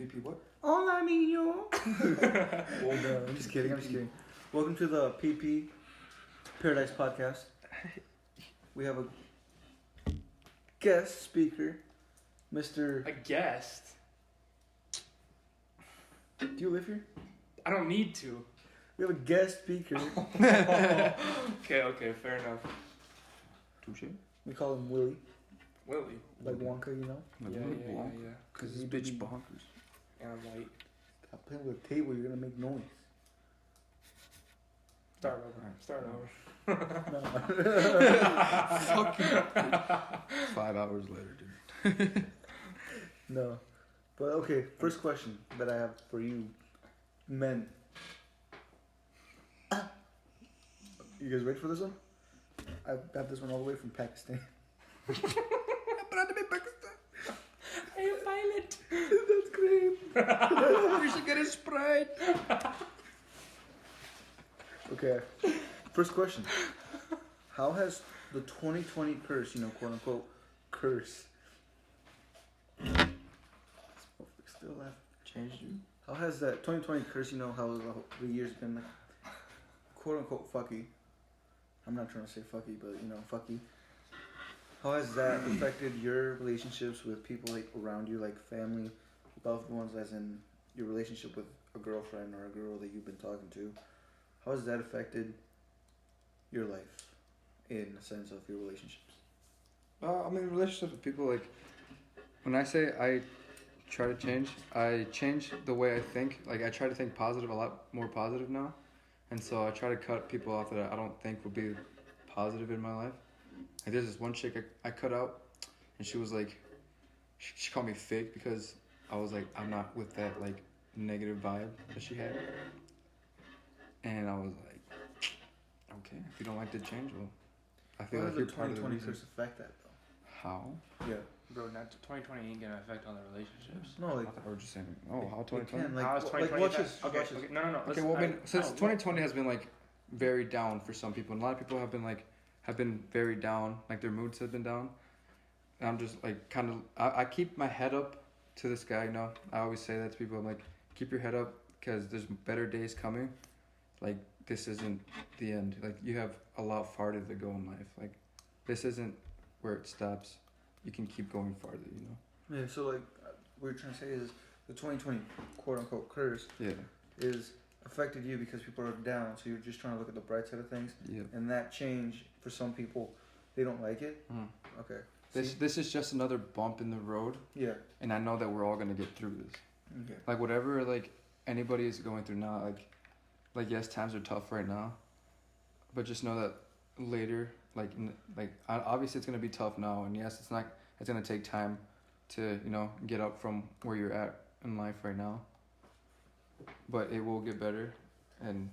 PP what? Hola, niño. I'm just kidding. Welcome to the PP Paradise Podcast. We have a guest speaker, Mr. A guest? Do you live here? I don't need to. We have a guest speaker. Okay, fair enough. Touche. We call him Willie. Willie. Like Wonka, you know? Yeah. Because this bitch bonkers. And I'm white. Stop playing with the table, you're gonna make noise. Start over. Fuck you. 5 hours later, dude. No. But okay, first question that I have for you, men. You guys ready for this one? I have this one all the way from Pakistan. Are you violent? That's great. You should get a Sprite. Okay. First question. How has the 2020 curse, quote unquote, curse, still laughing, Changed you? how has that 2020 curse, how the year's been like, quote unquote, fucky? I'm not trying to say fucky, but, fucky. How has that affected your relationships with people like around you, like family, loved ones, as in your relationship with a girlfriend or a girl that you've been talking to? How has that affected your life in the sense of your relationships? Relationships with people, like, when I say I try to change, I change the way I think. Like, I try to think positive, a lot more positive now. And so I try to cut people off that I don't think would be positive in my life. Like, there's this one chick I cut out, and she was like, she called me fake because I was like, I'm not with that, like, negative vibe that she had. And I was like, okay, if you don't like the change, well, I feel like you're part of the reason. 2020 curse affect that, though? How? Yeah. Bro, 2020 ain't gonna affect all the relationships. No, like, I thought we were just saying, how 2020? How is 2020 watch this. Okay, no. Okay, well, since 2020 has been, like, very down for some people, and a lot of people have been very down, like, their moods have been down. And I'm just, like, kind of, I keep my head up to the sky, I always say that to people. I'm like, keep your head up, because there's better days coming. Like, this isn't the end. Like, you have a lot farther to go in life. Like, this isn't where it stops. You can keep going farther, Yeah, so, like, what you're trying to say is the 2020 quote-unquote curse is affected you because people are down, so you're just trying to look at the bright side of things. Yeah. And that change, for some people, they don't like it. Okay. This is just another bump in the road. Yeah. And I know that we're all going to get through this. Okay. Like, whatever, like, anybody is going through now, like, yes, times are tough right now, but just know that later, obviously it's going to be tough now, and yes, it's going to take time to, get up from where you're at in life right now, but it will get better, and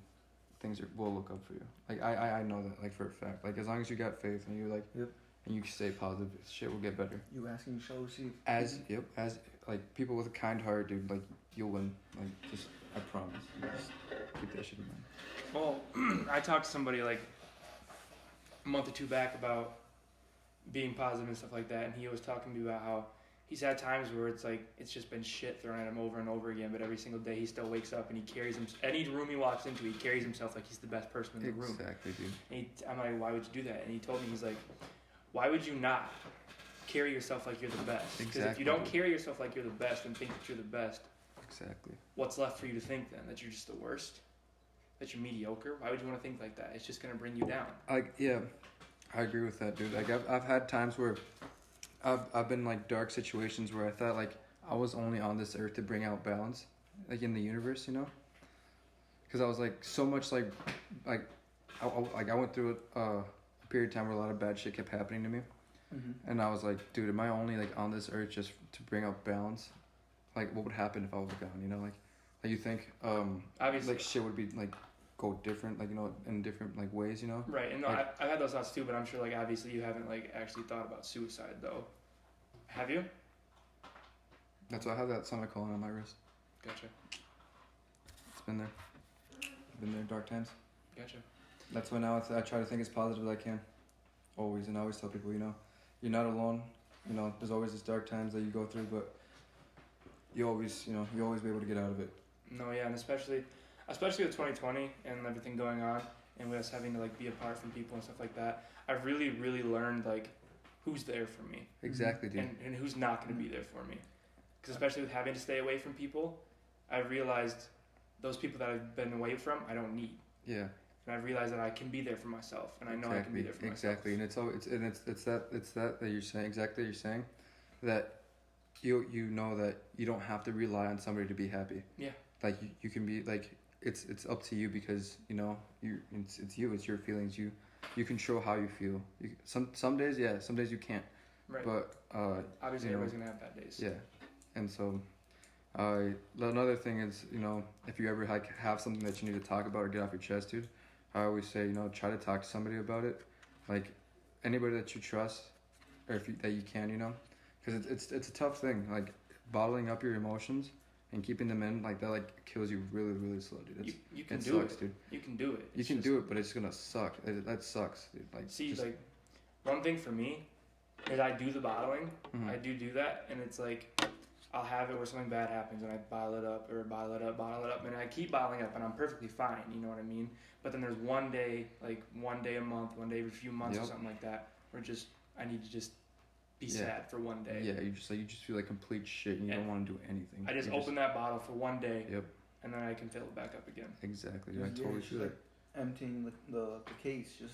things will look up for you. Like, I know that, like, for a fact. Like, as long as you got faith and you, like, yep. And you stay positive, shit will get better. You asking, you shall receive. As like, people with a kind heart, dude, like, you'll win. Like, just, I promise. Just keep that shit in mind. Well, I talked to somebody, like, a month or two back about being positive and stuff like that, and he was talking to me about how he's had times where it's like it's just been shit thrown at him over and over again, but every single day he still wakes up and he carries himself. Any room he walks into, he carries himself like he's the best person in the room. Exactly, dude. And I'm like, why would you do that? And he told me, he's like, why would you not carry yourself like you're the best? Because if you don't carry yourself like you're the best and think that you're the best, exactly, what's left for you to think then? That you're just the worst? That you're mediocre? Why would you want to think like that? It's just gonna bring you down. Yeah, I agree with that, dude. Like, I've had times where I've been, like, dark situations where I thought, like, I was only on this earth to bring out balance, like, in the universe, because I was, like, so much, like I went through a period of time where a lot of bad shit kept happening to me. Mm-hmm. And I was like, dude, am I only, like, on this earth just to bring out balance? Like, what would happen if I was gone, like you think obviously, like, shit would be, like, go different, like, in different, like, ways, Right. And no, like, I've had those thoughts too, but I'm sure, like, obviously you haven't, like, actually thought about suicide though. Have you? That's why I have that semicolon on my wrist. Gotcha. It's been there. Been there, dark times. Gotcha. That's why now I try to think as positive as I can. Always. And I always tell people, you're not alone. There's always these dark times that you go through, but you always be able to get out of it. No, yeah, and especially with 2020 and everything going on, and with us having to like be apart from people and stuff like that, I've really, really learned like who's there for me Exactly, dude. and who's not going to be there for me. Because especially with having to stay away from people, I've realized those people that I've been away from, I don't need. Yeah. And I've realized that I can be there for myself, and I know I can be there for myself. Exactly, and it's that you're saying exactly. You're saying that you know that you don't have to rely on somebody to be happy. Yeah. Like you can be like it's up to you because it's you, it's your feelings. You control how you feel. Some days you can't. Right. But obviously everybody's gonna have bad days. Yeah, and so. Another thing is, if you ever have something that you need to talk about or get off your chest, dude, I always say, try to talk to somebody about it, like anybody that you trust, or that you can, because it's a tough thing, like bottling up your emotions and keeping them in, like that, like kills you really, really slow, dude. You can it do sucks, it, dude. You can do it. You can do it, but it's gonna suck. That sucks, dude. Like, one thing for me is I do the bottling. Mm-hmm. I do that, and it's like. I'll have it where something bad happens and I bottle it up, and I keep bottling up and I'm perfectly fine, you know what I mean? But then there's one day a month, one day every few months or something like that, where I need to just be sad for one day. Yeah, you just feel like complete shit and you don't want to do anything. I just open that bottle for one day. Yep. And then I can fill it back up again. Exactly. I totally feel like emptying the case. Just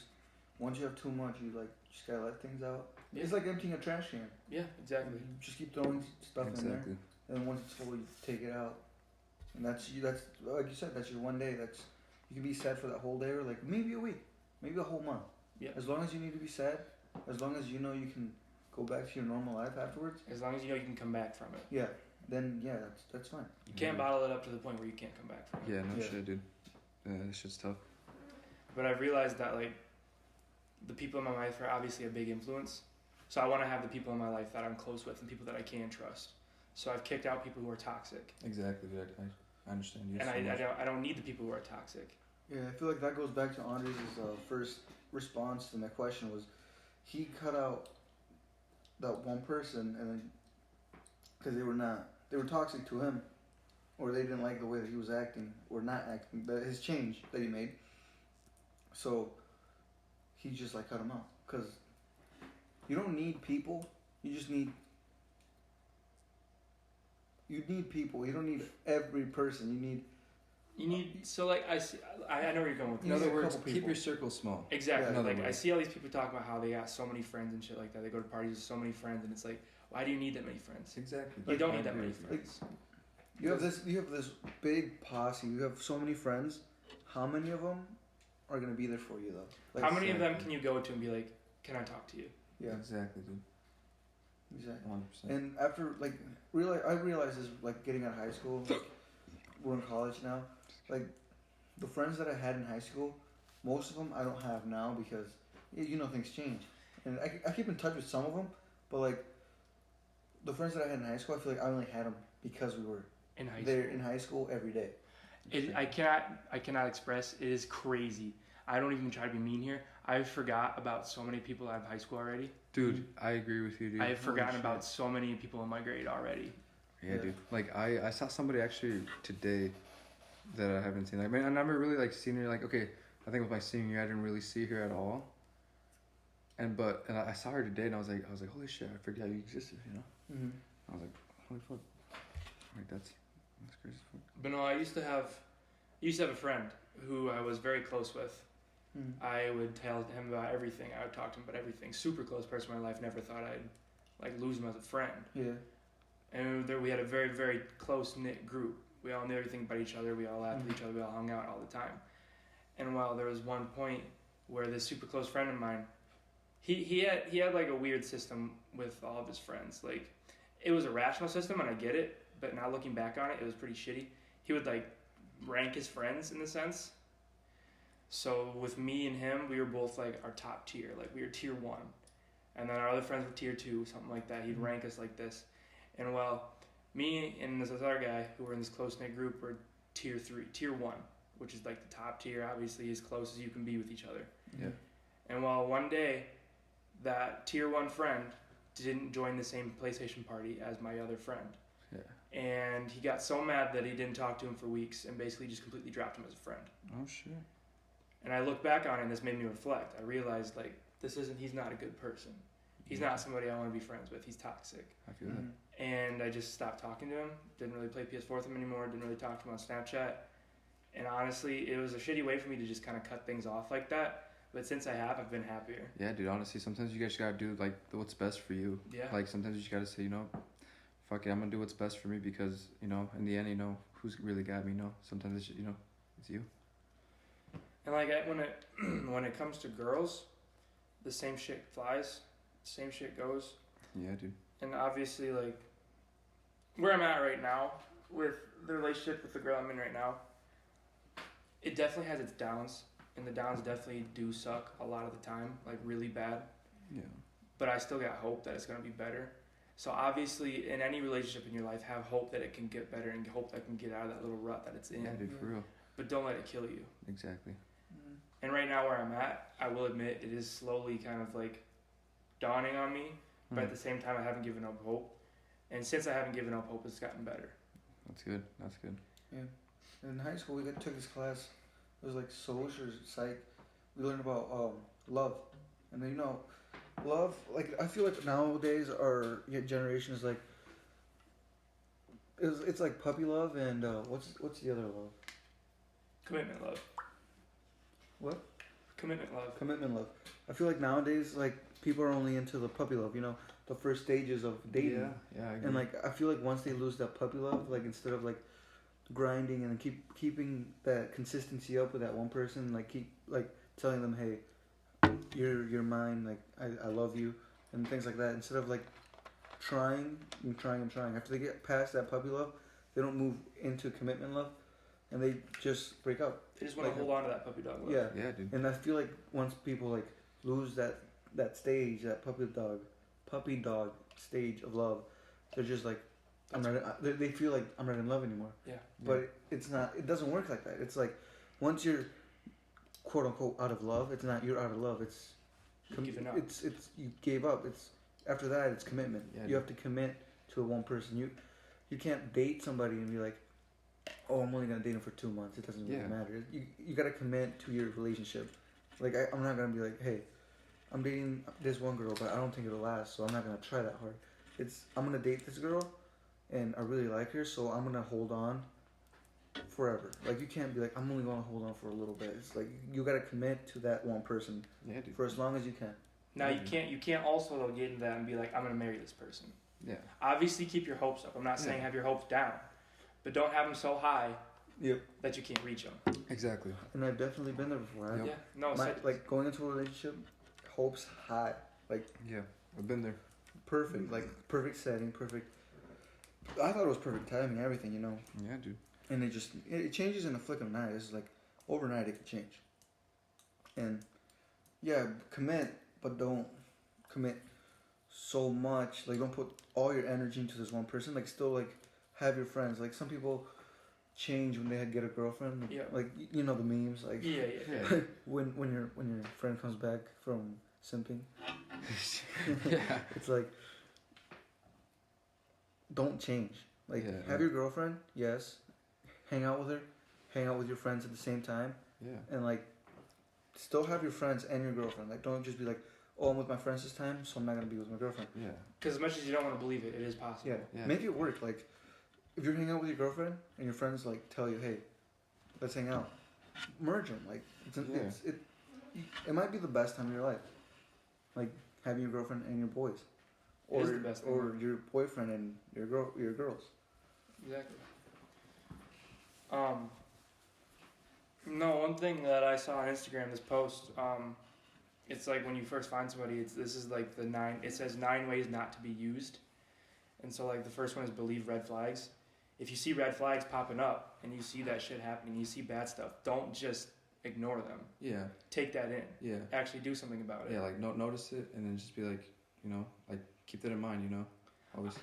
once you have too much, you just gotta let things out. Yeah. It's like emptying a trash can. Yeah, exactly. You just keep throwing stuff in there, and then once it's full, you take it out. And that's like you said, that's your one day. You can be sad for that whole day, or like maybe a week, maybe a whole month. Yeah. As long as you need to be sad, as long as you know you can go back to your normal life afterwards. As long as you know you can come back from it. Yeah. Then that's fine. You can't bottle it up to the point where you can't come back from it. Yeah, no shit, dude. That shit's tough. But I've realized that the people in my life are obviously a big influence. So I want to have the people in my life that I'm close with and people that I can trust. So I've kicked out people who are toxic. Exactly, dude. I understand you. And I don't need the people who are toxic. Yeah, I feel like that goes back to Andres' first response to my question was, he cut out that one person and then because they were toxic to him, or they didn't like the way that he was acting or not acting, his change that he made. So he just cut him out because you don't need people. You just need. You need people. You don't need every person. You need. So I know where you're going with this. In other words, keep your circle small. Exactly. Yeah, I see all these people talk about how they got so many friends and shit like that. They go to parties with so many friends, and it's like, why do you need that many friends? Exactly. You don't need that many friends. You have this big posse. You have so many friends. How many of them are gonna be there for you though? How many of them can you go to and be like, can I talk to you? Yeah. Exactly, dude. Exactly. 100%. And after I realized this getting out of high school. We're in college now. The friends that I had in high school, most of them I don't have now because things change. And I keep in touch with some of them, but the friends that I had in high school, I feel like I only had them because we were in high school every day. I cannot express. It is crazy. I don't even try to be mean here. I forgot about so many people out of high school already. Dude, I agree with you, dude. I have forgotten about so many people in my grade already. Yeah, dude. I saw somebody actually today that I haven't seen. I never really seen her. Okay, I think with my senior year, I didn't really see her at all. And I saw her today, and I was like, holy shit, I forgot you existed, Mm-hmm. I was like, holy fuck. That's crazy. But no, I used to have a friend who I was very close with. Mm-hmm. I would tell him about everything. I would talk to him about everything. Super close person in my life. Never thought I'd lose him as a friend. Yeah. And we had a very, very close-knit group. We all knew everything about each other. We all laughed with each other. We all hung out all the time. And while there was one point where this super close friend of mine, he had a weird system with all of his friends. It was a rational system, and I get it. But now looking back on it, it was pretty shitty. He would rank his friends in a sense. So with me and him, we were both our top tier. We were tier 1. And then our other friends were tier 2, something like that. He'd rank us like this. And me and this other guy who were in this close-knit group were tier 3, tier 1, which is the top tier, obviously as close as you can be with each other. Yeah. And one day, that tier 1 friend didn't join the same PlayStation party as my other friend. Yeah. And he got so mad that he didn't talk to him for weeks and basically just completely dropped him as a friend. Oh shit. And I look back on it and this made me reflect. I realized like he's not a good person. He's not somebody I want to be friends with. He's toxic. I feel that. And I just stopped talking to him. Didn't really play PS4 with him anymore. Didn't really talk to him on Snapchat. And honestly, it was a shitty way for me to just kind of cut things off like that. But since I have, I've been happier. Yeah, dude. Honestly, sometimes you guys gotta do like what's best for you. Yeah. Like sometimes you just gotta say, fuck it, I'm gonna do what's best for me because in the end, who's really got me. Sometimes it's it's you. And like when it comes to girls, the same shit flies, same shit goes. Yeah, dude. And obviously, like where I'm at right now with the relationship with the girl I'm in right now, it definitely has its downs, and the downs definitely do suck a lot of the time, like really bad. Yeah. But I still got hope that it's gonna be better. So obviously, in any relationship in your life, have hope that it can get better and hope that it can get out of that little rut that it's in. Yeah, dude, for real. But don't let it kill you. Exactly. And right now where I'm at, I will admit it is slowly kind of like dawning on me, but at the same time I haven't given up hope. And since I haven't given up hope, it's gotten better. That's good. That's good. Yeah. In high school, took this class. It was like social or psych. We learned about love, and then love. Like I feel like nowadays our generation is like. It's like puppy love and what's the other love? Commitment love. What? Commitment love. Commitment love. I feel like nowadays like people are only into the puppy love. The first stages of dating. Yeah. I agree. And like I feel like once they lose that puppy love, like instead of like grinding and keeping that consistency up with that one person, like keep like telling them, hey, you're mine, like I love you, and things like that. Instead of like trying. After they get past that puppy love, they don't move into commitment love, and they just break up. They just want to hold on to that puppy dog love. Yeah, dude. And I feel like once people like lose that stage, that puppy dog stage of love, they're just like, they feel like I'm not in love anymore. Yeah. But it's not. It doesn't work like that. It's like once you're quote unquote out of love, it's not you're out of love. It's Giving up. It's you gave up. It's after that it's commitment. Yeah, you have to commit to one person. You can't date somebody and be like, oh, I'm only gonna date him for 2 months. It doesn't really matter. You gotta commit to your relationship. Like I'm not gonna be like, hey, I'm dating this one girl, but I don't think it'll last, so I'm not gonna try that hard. I'm gonna date this girl, and I really like her, so I'm gonna hold on forever. Like you can't be like, I'm only gonna hold on for a little bit. It's like you gotta commit to that one person for as long as you can. Now you can't also though get into that and be like, I'm gonna marry this person. Yeah. Obviously keep your hopes up. I'm not saying have your hopes down, but don't have them so high that you can't reach them. Exactly. And I've definitely been there before. Yeah. No. Like going into a relationship, hopes high. Like I've been there. Perfect. Like perfect setting. Perfect. I thought it was perfect timing. Everything. Yeah, dude. And it changes in a flick of an eye. It's like overnight it could change. And commit, but don't commit so much. Like don't put all your energy into this one person. Like still like have your friends. Like some people change when they get a girlfriend. Yeah. Like the memes. Like Yeah. when your friend comes back from simping. Yeah. It's like don't change. Like have your girlfriend, yes. Hang out with her, hang out with your friends at the same time. Yeah. And like still have your friends and your girlfriend. Like don't just be like, oh, I'm with my friends this time, so I'm not gonna be with my girlfriend. Yeah. Because as much as you don't want to believe it, it is possible. Yeah. Make it work. Like if you're hanging out with your girlfriend and your friends like tell you, hey, let's hang out, merge them. Like it might be the best time of your life. Like having your girlfriend and your boys, or the best thing. or your boyfriend and your girls. Exactly. No, one thing that I saw on Instagram, this post, it's like when you first find somebody, this is like it says 9 ways not to be used. And so like the first one is believe red flags. If you see red flags popping up and you see that shit happening, you see bad stuff, don't just ignore them. Yeah. Take that in. Yeah. Actually do something about it. Yeah, like notice it and then just be like, like keep that in mind, always.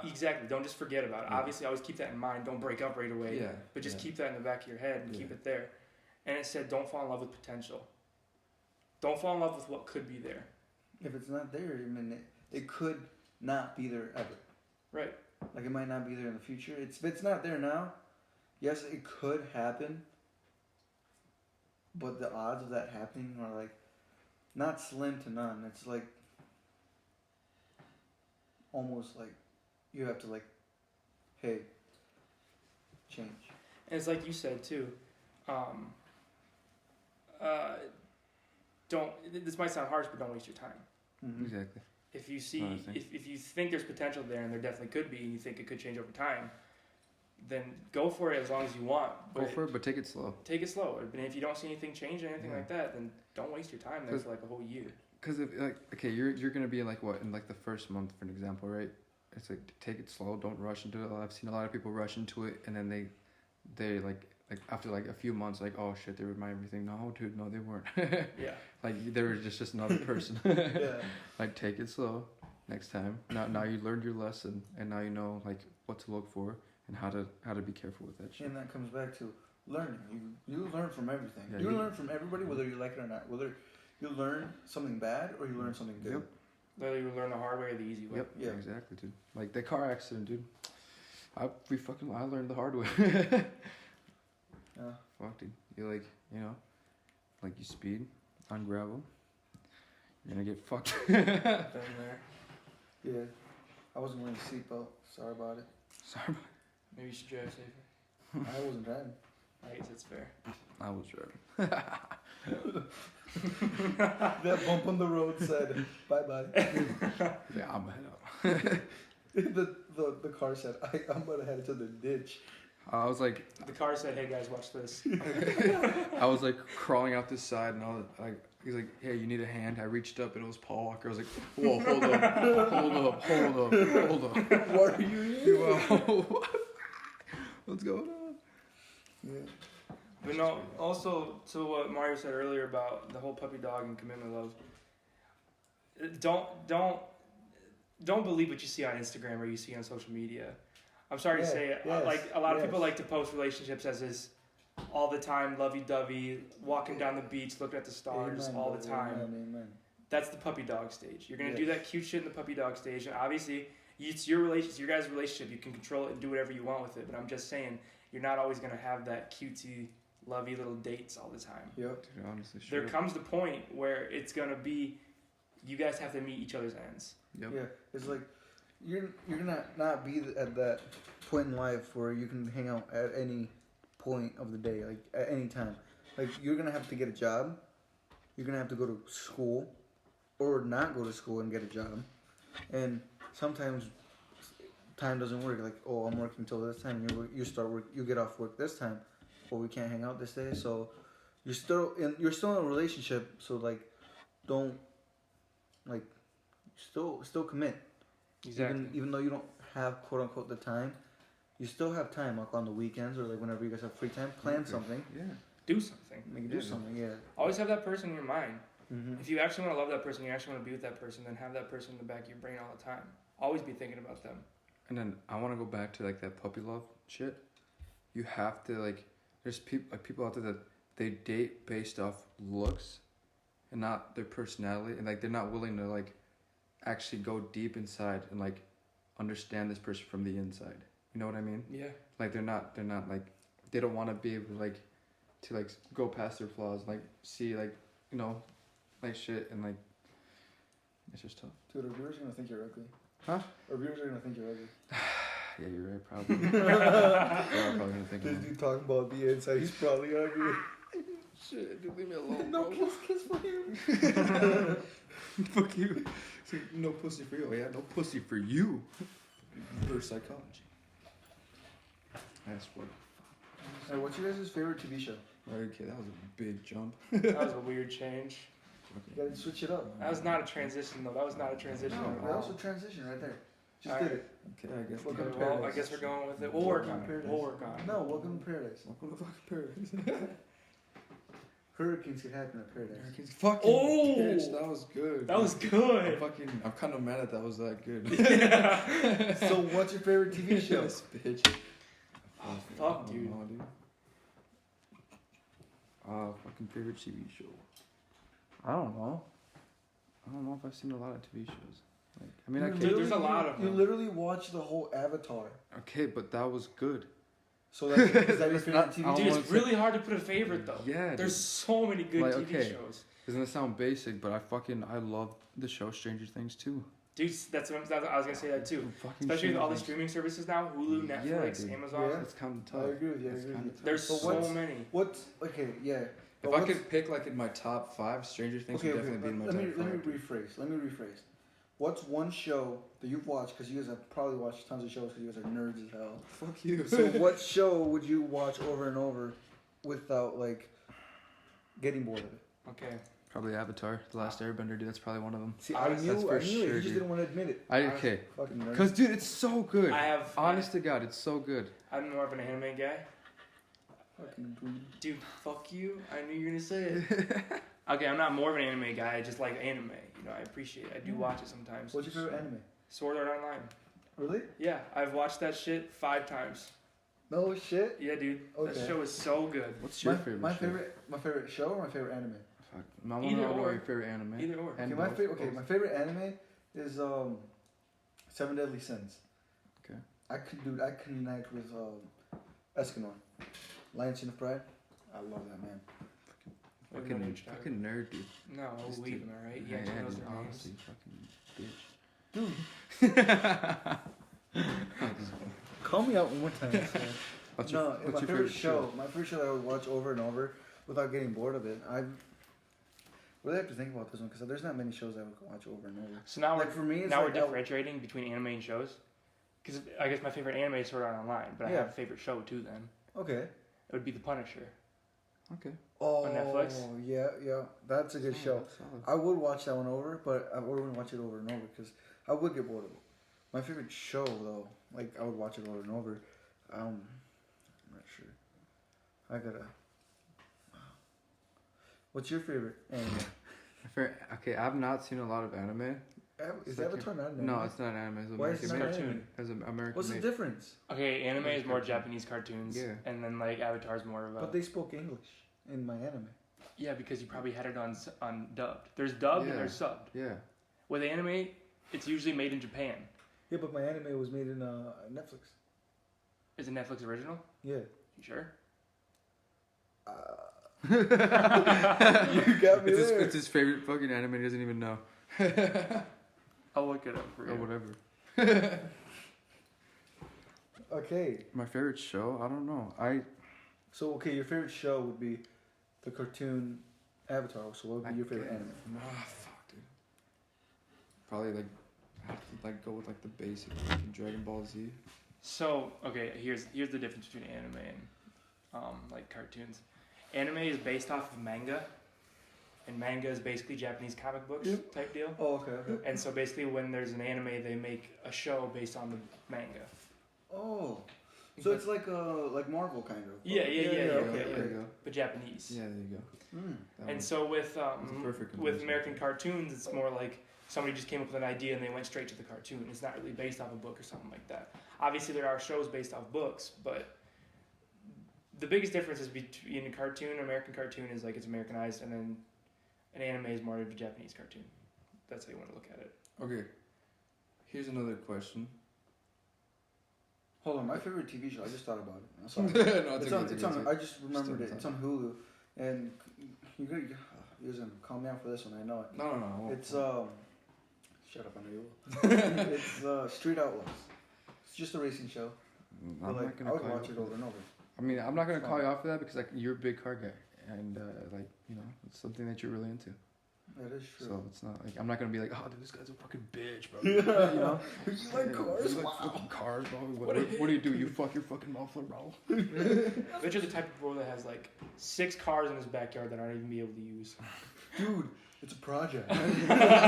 Exactly. Don't just forget about it. Yeah. Obviously, always keep that in mind. Don't break up right away. Yeah. But just keep that in the back of your head and keep it there. And it said, don't fall in love with potential. Don't fall in love with what could be there. If it's not there, I mean, it could not be there ever. Right. Like it might not be there in the future. If it's not there now, yes, it could happen. But the odds of that happening are like not slim to none. It's like almost like you have to like, hey, change. And it's like you said too. Don't. This might sound harsh, but don't waste your time. Mm-hmm. Exactly. If you see, if you think there's potential there, and there definitely could be, and you think it could change over time, then go for it as long as you want. Go for it, but take it slow. Take it slow. And if you don't see anything change or anything like that, then don't waste your time there for like a whole year. Because if like okay, you're gonna be like what in like the first month, for an example, right? It's like take it slow, don't rush into it. I've seen a lot of people rush into it, and then they like after like a few months, like oh shit, they were my everything. No, dude, no, they weren't. Yeah. Like they were just another person. Yeah. Like take it slow next time. Now you learned your lesson, and now you know like what to look for and how to be careful with that shit. And that comes back to learning. You learn from everything. Yeah, you you- learn from everybody, whether you like it or not. Whether you learn something bad or you learn something good. Yep. Whether you learn the hard way or the easy way. Yep. Yeah. Exactly, dude. Like that car accident, dude. I learned the hard way. Yeah. Fuck, dude. You like, you know, like you speed on gravel, you're gonna get fucked. Been there. Yeah. I wasn't wearing a seatbelt. Sorry about it. Sorry, Maybe you should drive safer. I wasn't driving. I guess it's fair. I was driving. That bump on the road said bye bye. Yeah, I'm gonna head out. The car said I'm gonna head to the ditch. I was like, The car said, "Hey guys, watch this." I was like crawling out this side, and I was like, he's like, hey, you need a hand? I reached up, and it was Paul Walker. I was like, whoa, hold up. What are you here? Whoa. What's going on? Yeah. But no, also to what Mario said earlier about the whole puppy dog and commitment love. Don't believe what you see on Instagram or you see on social media. I'm sorry to say it. Yes, Like a lot of people like to post relationships as this all the time, lovey-dovey, walking down the beach, looking at the stars Amen, all the brother. time. Amen. That's the puppy dog stage. You're gonna Yes. do that cute shit in the puppy dog stage, and obviously it's your relationship, your guys' relationship. You can control it and do whatever you want with it. But I'm just saying, you're not always gonna have that cutesy, lovey little dates all the time. Yep. Dude, honestly, There sure. comes the point where it's gonna be, you guys have to meet each other's ends. Yep. Yeah. It's like you're gonna not be at that point in life where you can hang out at any point of the day, like at any time. Like you're gonna have to get a job. You're gonna have to go to school, or not go to school and get a job. And sometimes time doesn't work. Like, oh, I'm working till this time. You start work. You get off work this time, or we can't hang out this day. So you're still in a relationship. So like, don't like still commit. Exactly. Even though you don't have quote unquote the time, you still have time, like on the weekends or like whenever you guys have free time. Plan something. Yeah. Do something. Make do something. Yeah. Always have that person in your mind. Mm-hmm. If you actually want to love that person, you actually want to be with that person, then have that person in the back of your brain all the time. Always be thinking about them. And then I want to go back to like that puppy love shit. You have to like, there's people out there that they date based off looks, and not their personality, and like they're not willing to like actually go deep inside and like understand this person from the inside. You know what I mean? Yeah. Like they're not like they don't want to be able to like go past their flaws, like see like you know like shit, and like it's just tough. Dude, our viewers are gonna think you're ugly. Huh? Our viewers are gonna think you're ugly. Yeah, you're right. Probably. They're probably gonna think. This I'm- dude talking about the inside, he's probably ugly. Shit, dude, leave me alone. No bro. kiss for him. Fuck you. It's like, no pussy for you. Oh, yeah, no pussy for you. Reverse psychology. That's what. Hey, what's your guys' favorite TV show? Okay, that was a big jump. That was a weird change. You gotta switch it up. That was not a transition though. That was not a transition No, at that was all. a transition right there. Just Alright. did it. Okay, I guess. Welcome to Well, I paradise. guess we're going with it. We'll work on it. We'll work on it. No, welcome to paradise. Welcome to fucking paradise. Hurricanes can happen at paradise. Fucking Oh! bitch, that was good. That was good. I'm kind of mad that was that good. So, what's your favorite TV show? This bitch. Oh, fuck, dude. Dude. Fucking favorite TV show. I don't know if I've seen a lot of TV shows. Like, I mean, I Dude, can't. there's a lot of You them. literally watched the whole Avatar. Okay, but that was good. So that's is that your It's favorite not- TV I show? Dude, wanna it's say- really hard to put a favorite though. Yeah. There's dude. so many good Like, TV okay. shows. It's gonna sound basic, but I love the show Stranger Things too. Dude, that's what I was gonna say that too. Dude, fucking Especially with all the Stranger streaming services now, Hulu, Yeah, Netflix, dude. Amazon. Yeah. Things. It's kind of I tough. agree with you. I It's agree with kinda you. tough. There's But so what's- many. What's okay? Yeah. But If I what's- could pick like in my top 5, Stranger Things okay, would okay. definitely be in my Let top me 5. let me rephrase. What's one show that you've watched? Because you guys have probably watched tons of shows because you guys are nerds as hell. Fuck you. So what show would you watch over and over without like getting bored of it? Okay. Probably Avatar, The Last Airbender, dude. That's probably one of them. See, That's I knew for it. sure, You just dude. didn't want to admit it. Okay. Fucking nerd. Cause dude, it's so good. I have. Honest to God, it's so good. I'm more of an anime guy. Fucking dude. Dude, fuck you. I knew you were gonna say it. Okay, I'm not more of an anime guy. I just like anime. You know, I appreciate it. I do watch it sometimes. What's your favorite anime? Sword Art Online. Really? Yeah, I've watched that shit 5 times. No shit. Yeah, dude. Okay. That show is so good. What's your My favorite? my show? favorite show or my favorite anime? Fuck. I wanna Either know or. your favorite anime. Either or. And Okay, my both, favorite. Okay, both. my favorite anime is Seven Deadly Sins. Okay. I connect with Escanor, Lion Sin of Pride. I love that man. I don't know Fucking, what you're fucking nerd, dude. No, Just leave dude. him, alright? Yeah, Yeah, knows dude, their names. honestly, fucking bitch. Dude. Call me out one more time. What's no, your, what's my your favorite show. My favorite show that I would watch over and over without getting bored of it. I really have to think about this one because there's not many shows I would watch over and over. So now Like for me, it's now like we're differentiating between anime and shows. Because I guess my favorite anime is Sword Art Online, but I Yeah. have a favorite show too. Then Okay. it would be The Punisher. Okay. Oh, Netflix? yeah, that's a good show. Solid. I would watch that one over, but I wouldn't watch it over and over because I would get bored of it. My favorite show, though, like I would watch it over and over. I'm not sure. I gotta. What's your favorite anime? Okay, I've not seen a lot of anime. Is like Avatar not an anime? No, it's not anime. It's Why is it American not made. anime? cartoon. It's an American What's the made. difference? Okay, anime is more Cartoon. Japanese cartoons. Yeah. And then like Avatar's more of a. But they spoke English in my anime. Yeah, because you probably had it on dubbed. There's dubbed Yeah. and there's subbed. Yeah. With anime, it's usually made in Japan. Yeah, but my anime was made in Netflix. Is it Netflix original? Yeah. You sure? You got me there. It's his favorite fucking anime. He doesn't even know. I'll look it up for you. Or whatever. Okay. My favorite show? I don't know. So, okay, your favorite show would be the cartoon Avatar. So, what would be your favorite anime? Fuck, dude. Probably like I have to like go with like the basic fucking Dragon Ball Z. So okay, here's the difference between anime and like cartoons. Anime is based off of manga, and manga is basically Japanese comic books Yep. type deal. Oh, okay. And so basically, when there's an anime, they make a show based on the manga. Oh. So it's like Marvel kind of. Yeah. Okay, There okay. you go. But Japanese. Yeah, there you go. Mm. That And one. so with That's a perfect with comparison. American cartoons, it's more like somebody just came up with an idea and they went straight to the cartoon. It's not really based off a book or something like that. Obviously, there are shows based off books, but the biggest difference is between a cartoon, American cartoon is like it's Americanized, and then an anime is more of a Japanese cartoon. That's how you want to look at it. Okay. Here's another question. Hold on, my favorite TV show. I just thought about it. I'm sorry. No, It's on. I just remembered it. Still It's on Hulu, and you're gonna call me out for this one. I know it. No, I won't. It's Shut up, I know you will. It's Street Outlaws. It's just a racing show. I'm But, not like, gonna I would call you watch out it for over that. and over. I mean, I'm not gonna It's call fine. you out for that because like you're a big car guy, and like you know, it's something that you're really into. That is true. So it's not like I'm not gonna be like, oh, dude, this guy's a fucking bitch, bro. Yeah. You know? You like Yeah, cars? you like Wow. fucking cars, bro. What do you do? You fuck your fucking muffler, bro. But you're the type of bro that has like 6 cars in his backyard that aren't even be able to use. Dude, it's a project.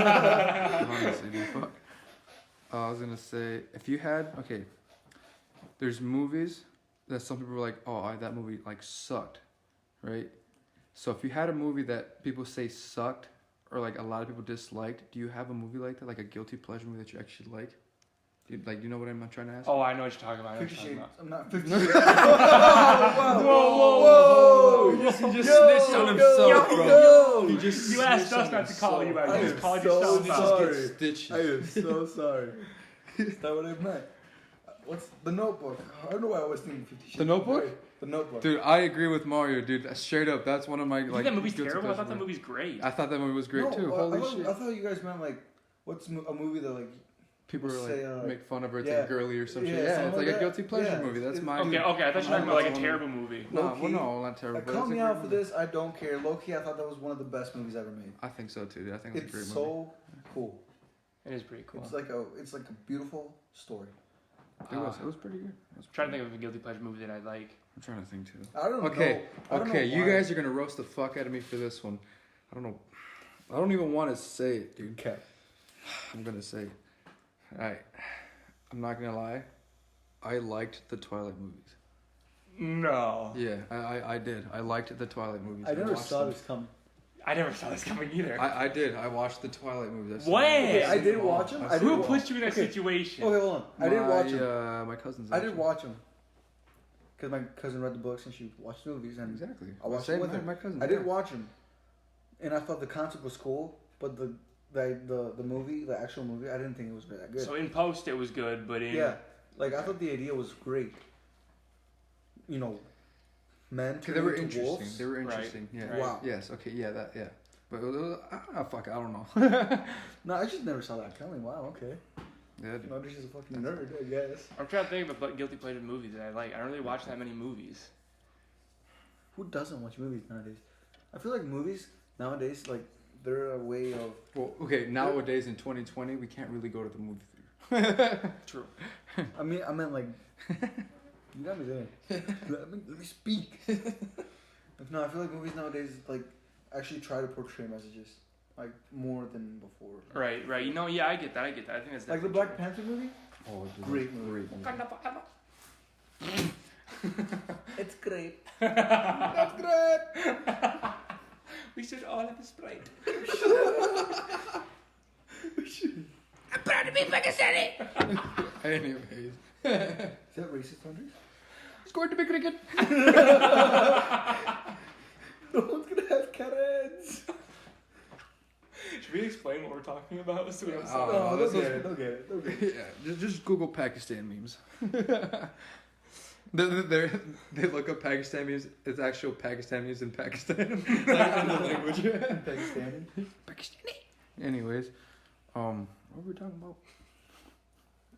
Honestly, dude, fuck. I was gonna say, if you had, okay, there's movies that some people are like, oh, that movie like sucked, right? So if you had a movie that people say sucked, or like a lot of people disliked, do you have a movie like that, like a guilty pleasure movie that you actually like? Do you know what I'm trying to ask? Oh, I know what you're talking about. I know what 50 you're talking Shades. about. I'm not 50 Shades. Whoa, Whoa, whoa, just snitched on himself, bro. Yo, He just You asked snitched us on not to call you himself. out. I You am just called so yourself out. sorry. Get stitches. I am so sorry. That's not what I meant. What's the Notebook? I don't know why I was thinking 50 Shades. The Notebook? Grey. The Notebook. Dude, I agree with Mario, dude. Straight up, that's one of my You like. think that movie's guilty terrible? I thought pleasure that movie's great. I thought that movie was great No, too. I Holy thought, shit! I thought you guys meant like, what's a movie that like People people were say, like make fun of her, it's yeah. like girly or some Yeah, shit. Yeah, something it's like like a that. guilty pleasure Yeah, movie. That's it's- my. Okay, I thought you were talking about like a That's terrible movie. No, Low-key, well, no, not terrible. but call it's a me great out for movie. this. I don't care. Low key, I thought that was one of the best movies ever made. I think so too, dude. I think it's a great It's movie. so cool. It is pretty cool. It's like a beautiful story. It was pretty good. I'm trying to think of a guilty pleasure movie that I like. I'm trying to think too. I don't Okay, know. I don't okay, know you why. guys are gonna roast the fuck out of me for this one. I don't know. I don't even want to say it, dude. Okay. I'm gonna say it. Alright. I'm not gonna lie. I liked the Twilight movies. No. Yeah, I did. I liked the Twilight movies. I never watched saw them. this coming. I never saw this coming either. I did. I watched the Twilight movies. I've seen When? them. Okay, I I've seen didn't them all. watch 'em. I've I seen Who them all. put you in that Okay. situation? Okay, hold on. I didn't watch them My cousins. I didn't watch them because my cousin read the books and she watched the movies and Exactly. I watched Same them with her. my cousin. I didn't watch them, and I thought the concept was cool, but the movie, the actual movie, I didn't think it was that good. So in post it was good, but in Yeah, like I thought the idea was great. You know, men They were turning into interesting. wolves. They were Right. interesting. Yeah. Right. Wow. Yes. Okay. Yeah. That. Yeah. But fuck. I don't know. No, I just never saw that coming. Wow. Okay. Yeah. No, this is a fucking nerd, I guess. I'm trying to think of a guilty pleasure movie that I like. I don't really watch that many movies. Who doesn't watch movies nowadays? I feel like movies nowadays, like they're a way of. Well, okay. Nowadays in 2020, we can't really go to the movie theater. True. I meant like. You got me there. let me speak. No, I feel like movies nowadays like actually try to portray messages like more than before. Right. You know, yeah, I get that. I think that's Like the definitely Black true. Panther movie. Oh, dude, Great movie. Great movie. Wakanda forever. It's great. That's great. We should all have a Sprite. I'm proud to be Pakistani. Anyways, Is that racist, Andres? it's going to be cricket. No one's gonna have Karens. Should we explain what we're talking about? So we don't Oh, sound- No, that's don't get okay. it. Don't get it. Don't get it. Yeah, just Google Pakistan memes. They look up Pakistan memes. It's actual Pakistan memes in Pakistan. Like in the language. Pakistani. Pakistani. Anyways, what were we talking about?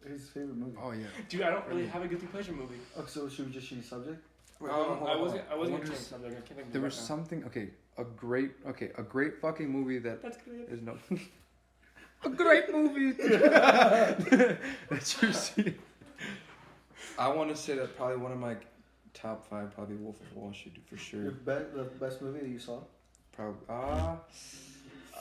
His favorite movie. Oh yeah. Dude, I don't really have a guilty pleasure movie. Oh, so should we just change subject? I wasn't I gonna wonder change s- something. I can't think of There it was right now. something. A great fucking movie that That's good. is no. A great movie that you see. I want to say that probably one of my top 5, probably Wolf of Wall Street for sure. The best movie that you saw? Probably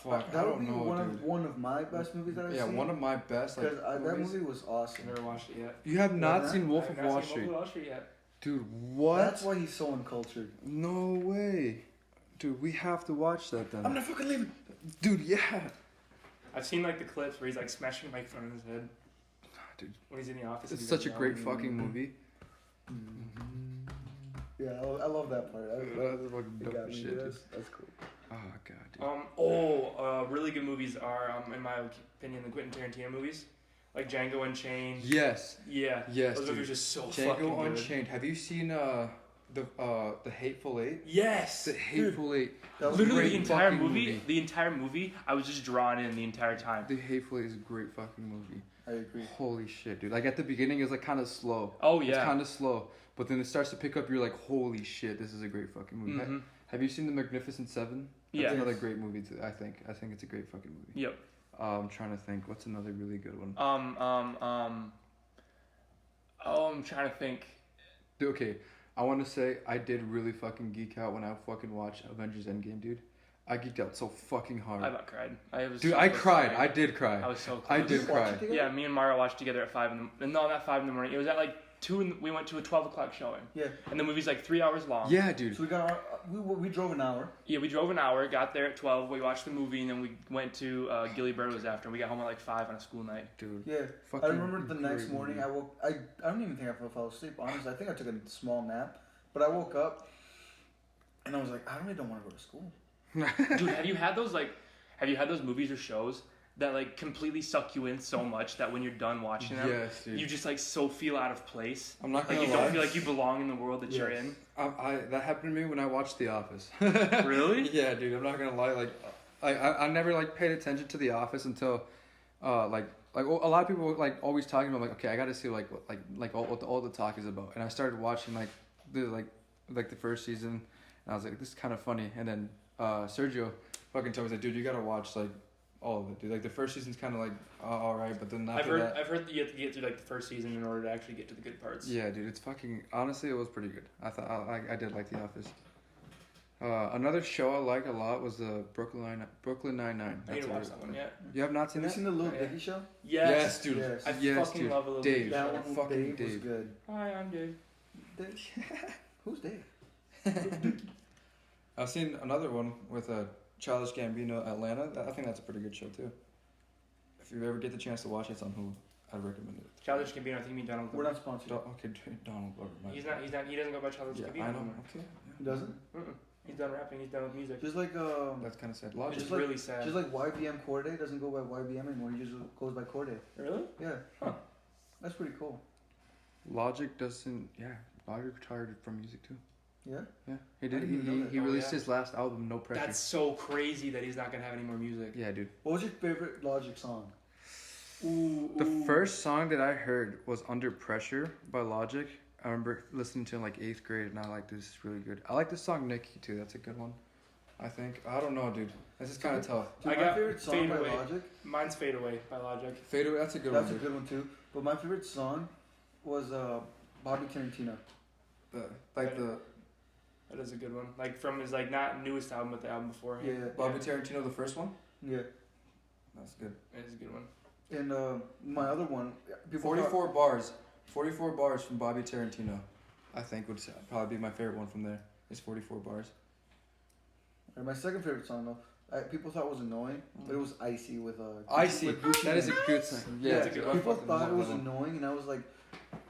fuck. That I would don't be know, dude. one of my best movies that I've Yeah, seen. one of my best. Like, Because that movies. movie was awesome. I've never watched it yet. You have not Yeah, seen Wolf I've of not Wall seen Street, Wolf of Wall Street yet. dude. What? That's why he's so uncultured. No way, dude. We have to watch that then. I'm not fucking leaving. Dude, yeah. I've seen like the clips where he's like smashing a microphone in his head. Dude. When he's in the office. It's he's, such a like, great yelling. fucking movie. Yeah, I love that part. That's fucking It dope got as me. shit, dude. That's cool. Oh god, dude. Really good movies are, in my opinion, the Quentin Tarantino movies, like Django Unchained. Yes, Yeah. yes, Those dude. movies are just so fucking Django good. Unchained. Have you seen the Hateful Eight? Yes. The Hateful Eight. That was Literally great the entire fucking movie, movie. the entire movie, I was just drawn in the entire time. The Hateful Eight is a great fucking movie. I agree. Holy shit, dude! Like at the beginning, it's like kind of slow. Oh It's yeah. kind of slow, but then it starts to pick up. You're like, holy shit, this is a great fucking movie. Mhm. Have you seen The Magnificent Seven? That's Yeah. another great movie too. I think it's a great fucking movie. Yep. I'm trying to think. What's another really good one? Oh, I'm trying to think. Dude, okay, I want to say I did really fucking geek out when I fucking watched Avengers Endgame, dude. I geeked out so fucking hard. I about cried. Dude, I cried. I did cry. I was so close. I did Did you watch cry. it together? Yeah, me and Mario watched together at 5 in the. No, not 5 in the morning. It was at like 2. We went to a 12 o'clock showing, Yeah. and the movie's like 3 hours long. Yeah, dude. So we got we drove an hour. Yeah, we drove an hour, got there at 12. We watched the movie, and then we went to Gilly Burrows after. And we got home at like 5 on a school night. Dude. Yeah. Fucking I remember the next great morning movie. I woke. I don't even think I fell asleep. Honestly, I think I took a small nap, but I woke up. And I was like, I really don't want to go to school. Dude, have you had those movies or shows that like completely suck you in so much that when you're done watching them, Yes, dude. you just like so feel out of place? I'm not Like gonna you lie. don't feel like you belong in the world that you're Yes. in. That happened to me when I watched The Office. Really? Yeah, dude. I'm not gonna lie. Like, I never like paid attention to The Office until, like a lot of people were, like always talking about like, okay, I got to see like what all the talk is about, and I started watching like the first season, and I was like, this is kind of funny, and then Sergio fucking told me like, dude, you gotta watch like all of it, dude. Like the first season's kind of like all right, but then after that, I've heard that you have to get through like the first season in order to actually get to the good parts. yeah, dude, it's fucking. Honestly, it was pretty good. I thought I did like The Office. Another show I like a lot was the Brooklyn Nine-Nine. I need to watch that one yet. You have not seen Have you that? seen the Little Yeah. Dicky show? Yes, dude. Yes. I Yes, fucking dude. love a little Dave. Dave. That one, Fucking Dave, was Dave. good. Hi, I'm Dave. Dave? Who's Dave? I've seen another one with Childish Gambino, Atlanta. I think that's a pretty good show too. If you ever get the chance to watch it, it's on Hulu. I'd recommend it. Childish Gambino, I think you mean Donald We're Glover. not sponsored. Okay, Donald Glover. my He bad. doesn't go by Childish Yeah, Gambino I know. anymore. Okay, He doesn't? Mm-mm. He's done rapping, he's done with music. Just like that's kind of sad. Which Logic. is just like- really sad. just like YBM Corday doesn't go by YBM anymore. He just goes by Corday. Really? Yeah. Huh. That's pretty cool. Logic doesn't. Yeah, Logic retired from music too. Yeah. Yeah, he did. didn't even know that. He Oh, released yeah. his last album, No Pressure. That's so crazy that he's not gonna have any more music. Yeah, dude. What was your favorite Logic song? The first song that I heard was Under Pressure by Logic. I remember listening to it in like 8th grade, and I like this. It's really good. I like the song Nikki too. That's a good one. I think. I don't know, dude. This is kind of tough. Dude, I my got favorite song Fade by Away. Logic. Mine's Fade Away by Logic. Fade Away. That's a good That's one. a good one too. But my favorite song was Bobby Tarantino. That is a good one. Like from his like not newest album, but the album before. Yeah. Bobby Tarantino, the first one. Yeah. That's good. It is a good one. And my other one, people 44 bars. 44 bars from Bobby Tarantino. I think would probably be my favorite one from there. It's 44 bars. And my second favorite song though, people thought was annoying, but it was Icy with Icy. with Gucci That is a Mane. good song. Yeah, That's a good one. People fucking thought love it was that one. annoying, and I was like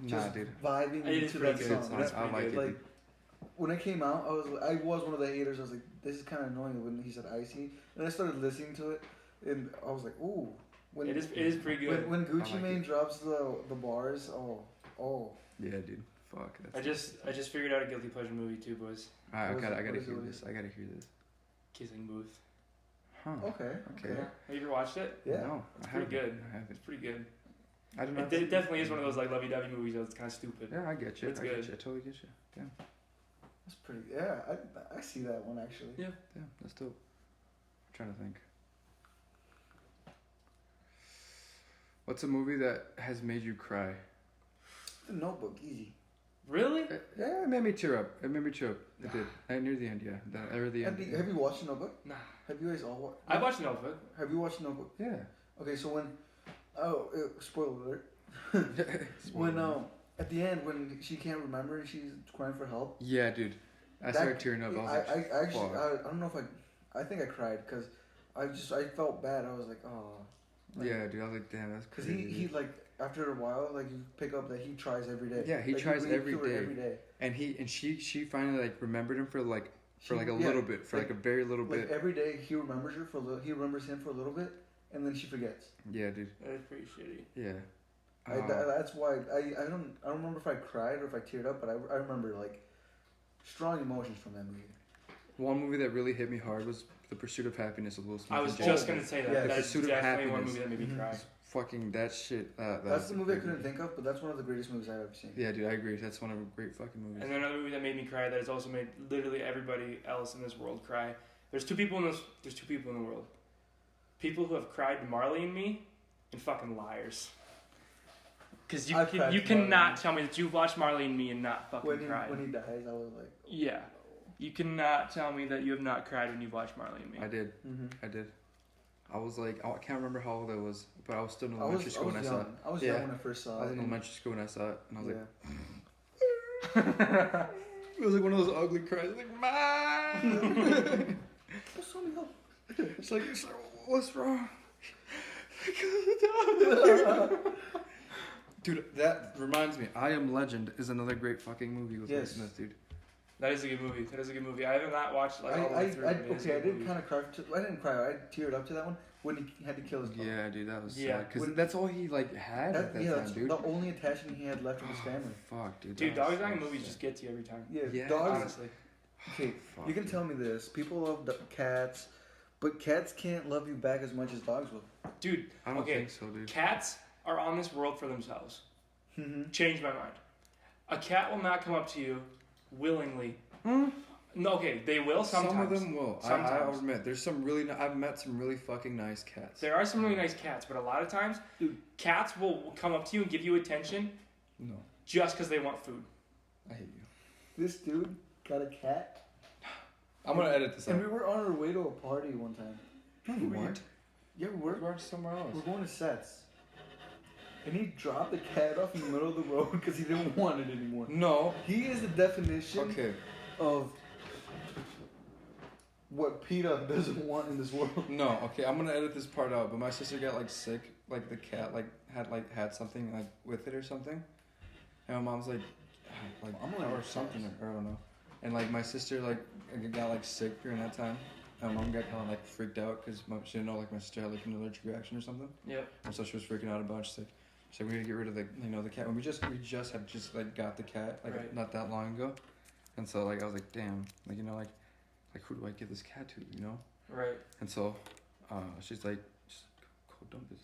Nah, just dude. vibing It is to pretty that good. song. That's I like pretty it. good. Like when it came out, I was one of the haters. I was like, this is kind of annoying when he said Icy, and I started listening to it, and I was like, ooh. When, It is pretty good. When Gucci I like Mane it. drops the bars, oh. Yeah, dude. Fuck. I just figured out a guilty pleasure movie too, boys. I What is gotta it? What is it? hear What this. is I gotta hear this. Kissing Booth. Huh. Okay. Okay. Yeah. Have you ever watched it? Yeah. No, It's I pretty haven't. good. I haven't. It's pretty good. I don't know. It definitely is one of those like lovey-dovey movies that's kind of stupid. Yeah, I get you. It's I get good. you. I totally get you. Yeah. That's pretty. Yeah, I see that one actually. Yeah. Yeah, that's dope. I'm trying to think. What's a movie that has made you cry? The Notebook, easy. Really? Yeah, it made me tear up. It made me tear up. It did. Near the end, yeah. Near the end. Have you watched The Notebook? Nah. Have you guys all watched? I watched Notebook. Have you watched The Notebook? Yeah. Okay, so when, spoiler alert. When at the end when she can't remember and she's crying for help. Yeah, dude. I That- started tearing up. I was like, I actually fuck. I don't know if I think I cried because I felt bad. I was like, oh. Like, Yeah, dude. I was like, damn, that's Because crazy. he like after a while like you pick up that he tries every day. Yeah, he Like, tries reads every through it day. Every day. and she finally like remembered him for like a Yeah, little bit, for like a very little Like bit. every day he remembers her for a little. He remembers him for a little bit, and then she forgets. Yeah, dude. That is pretty shitty. Yeah. That's why I don't remember if I cried or if I teared up, but I remember like strong emotions from that movie. One movie that really hit me hard was The Pursuit of Happiness with Will Smith. I was and just Jaden. gonna say that. Yeah, The That's Pursuit of definitely one Happiness. movie that made me Mhm. cry. Fucking that shit. That's the movie I couldn't think of, but that's one of the greatest movies I've ever seen. Yeah, dude, I agree. That's one of the great fucking movies. And then another movie that made me cry that has also made literally everybody else in this world cry. There's two people in the world. People who have cried to Marley and Me, and fucking liars. Because you I've cried you to cannot Marley. tell me that you've watched Marley and Me and not fucking When cried. he dies, I was like, Yeah. You cannot tell me that you have not cried when you've watched Marley and Me. I did. mm-hmm. I did. I was like, I can't remember how old I was, but I was still in I elementary was school when I saw it. young. I was Yeah. young when I first saw I was it. in elementary school when I saw it, and I was Yeah. like, it was like one of those ugly cries, like, Mom! It's like, what's wrong? Dude, that reminds me, I Am Legend is another great fucking movie with Will Yes. Smith, dude. That is a good movie. That is a good movie. I have not watched like all the I way through. But it is a okay, I good did movie. kind of cry. I didn't cry. I teared up to that one when he had to kill his dog. Yeah, dude, that was Yeah. sad. Because that's all he like had at that Yeah, time, that's dude. the only attachment he had left from his family. Fuck, dude. Dude, that was dog dying so movies sad. just get to you every time. Yeah, Yeah, dogs. Honestly. Okay, Fuck, you can dude. tell me this. People love cats, but cats can't love you back as much as dogs will. Dude, I don't okay. think so, dude. Cats are on this world for themselves. Mm-hmm. Changed my mind. A cat will not come up to you willingly. No, okay, they will sometimes. Some of them will. I'll Sometimes. admit, there's some really. I've met some really fucking nice cats. There are some really nice cats, but a lot of times, Dude. cats will come up to you and give you attention No, just because they want food. I hate you. This dude got a cat, I'm gonna edit this out. and we were on our way to a party one time. No, we weren't. Yeah, We were somewhere else. we're going to Sets. And he dropped the cat off in the middle of the road because he didn't want it anymore. No. He is the definition Okay. of what PETA doesn't want in this world. No. Okay. I'm gonna edit this part out. But my sister got like sick. Like the cat had something like with it or something. And my mom's like I'm gonna or something or I don't know. And like my sister like got like sick during that time. And my mom got kind of like freaked out because she didn't know like my sister had like an allergic reaction or something. Yep. And so she was freaking out about it. She's like, we need to get rid of the the cat. And we just had like got the cat like Right. not that long ago. And so like I was like, damn, like who do I give this cat to, you know? Right. And so she's like, just go dump it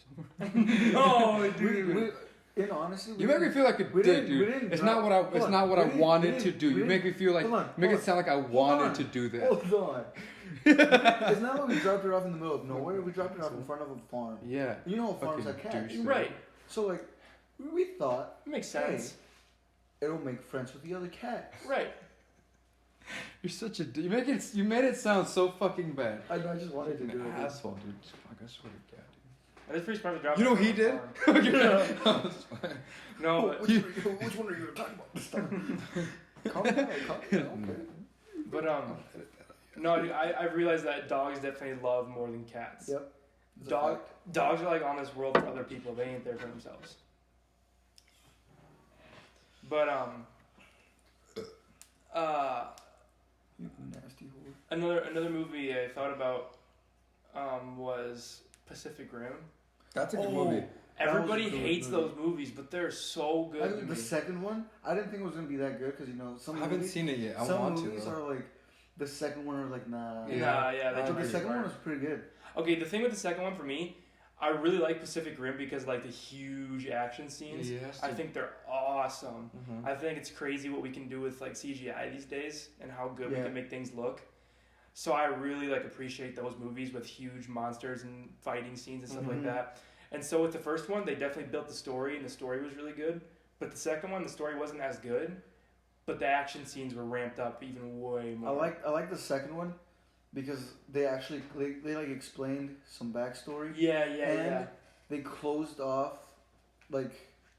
somewhere. No, dude. In honesty, You make me feel like a we dick, didn't- we dude. didn't It's drop- not what I. hold It's on. not what We I didn't- wanted we to didn't- do. we You make me feel like hold on, make hold it sound like I on. wanted to do that. Hold on. It's not like we dropped her off in the middle of nowhere. We dropped her off in front of a farm. Yeah. You know, farms have Fucking cats. douche. Right. So like, we thought It makes sense. it'll make friends with the other cats. Right. You're such a. You made it sound so fucking bad. I know. I just wanted to Fucking do it. asshole, dude. Fuck, I swear to God, That is pretty smart to drop. dude. You know it he on did. the farm. No, but, Which one are you talking about this time? Calm down. Okay. but no, dude, I've realized that dogs definitely love more than cats. Yep. It's a fact. Dogs are like on this world for other people. They ain't there for themselves. But You nasty whore. another movie I thought about was Pacific Rim. That's a good Oh. movie. That was a Everybody good hates movie. those movies, but they're so good. I to think the me. second one, I didn't think it was gonna be that good because some I haven't movies, seen it yet. I some want to movies though. are like the second one are like nah. Yeah. Nah, yeah, they I took But it the agree. second far. one was pretty good. Okay, the thing with the second one for me, I really like Pacific Rim because like the huge action scenes. Yes, I dude. think they're awesome. Mhm. I think it's crazy what we can do with like CGI these days and how good we Yeah. can make things look. So I really like appreciate those movies with huge monsters and fighting scenes and stuff like Mhm. that. And so with the first one, they definitely built the story and the story was really good. But the second one, the story wasn't as good, but the action scenes were ramped up even way more. I like the second one because they actually they like explained some backstory. Yeah, and they closed off, like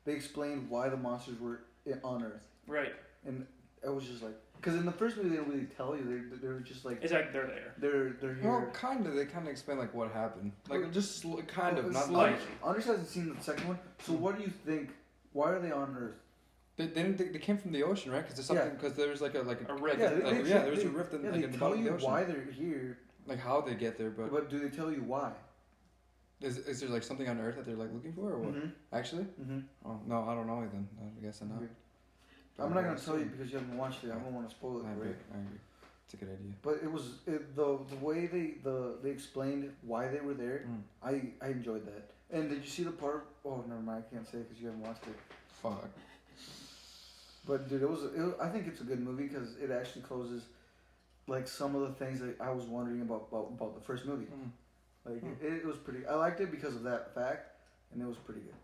they explained why the monsters were on Earth, right. and it was just like because in the first movie they don't really tell you. They were just like It's like they're there. they're here. Well, kind of. They kind of explain like what happened. Like just kind of, Well, not it's like Anders hasn't seen the second one, so what do you think? Why are they on Earth? they didn't. They came from the ocean, right? Because there's something. Because there was like a A rift. there's a rift in, yeah, like, they in the tell bottom of the you ocean. why they're here, Like how they get there, but do they tell you why? is there like something on Earth that they're like looking for or what? Actually? Mm-hmm. Oh no, I don't know then. I guess I know. Okay. I'm not gonna tell you because you haven't watched it. I don't want to spoil it I for agree. you. I agree. It's a good idea. But it was the way they explained why they were there. I enjoyed that. And did you see the part? Oh, never mind. I can't say because you haven't watched it. Fuck. But dude, I think it's a good movie because it actually closes like some of the things that I was wondering about the first movie. Like it was pretty. I liked it because of that fact, and it was pretty good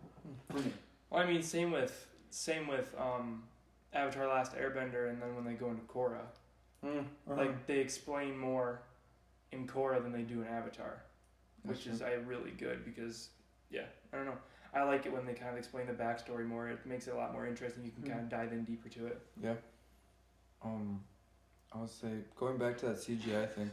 for me. Well, I mean, same with Avatar: Last Airbender, and then when they go into Korra, like they explain more in Korra than they do in Avatar, which is really good because I don't know. I like it when they kind of explain the backstory more. It makes it a lot more interesting. You can kind of dive in deeper to it. Yeah. I would say going back to that CGI thing,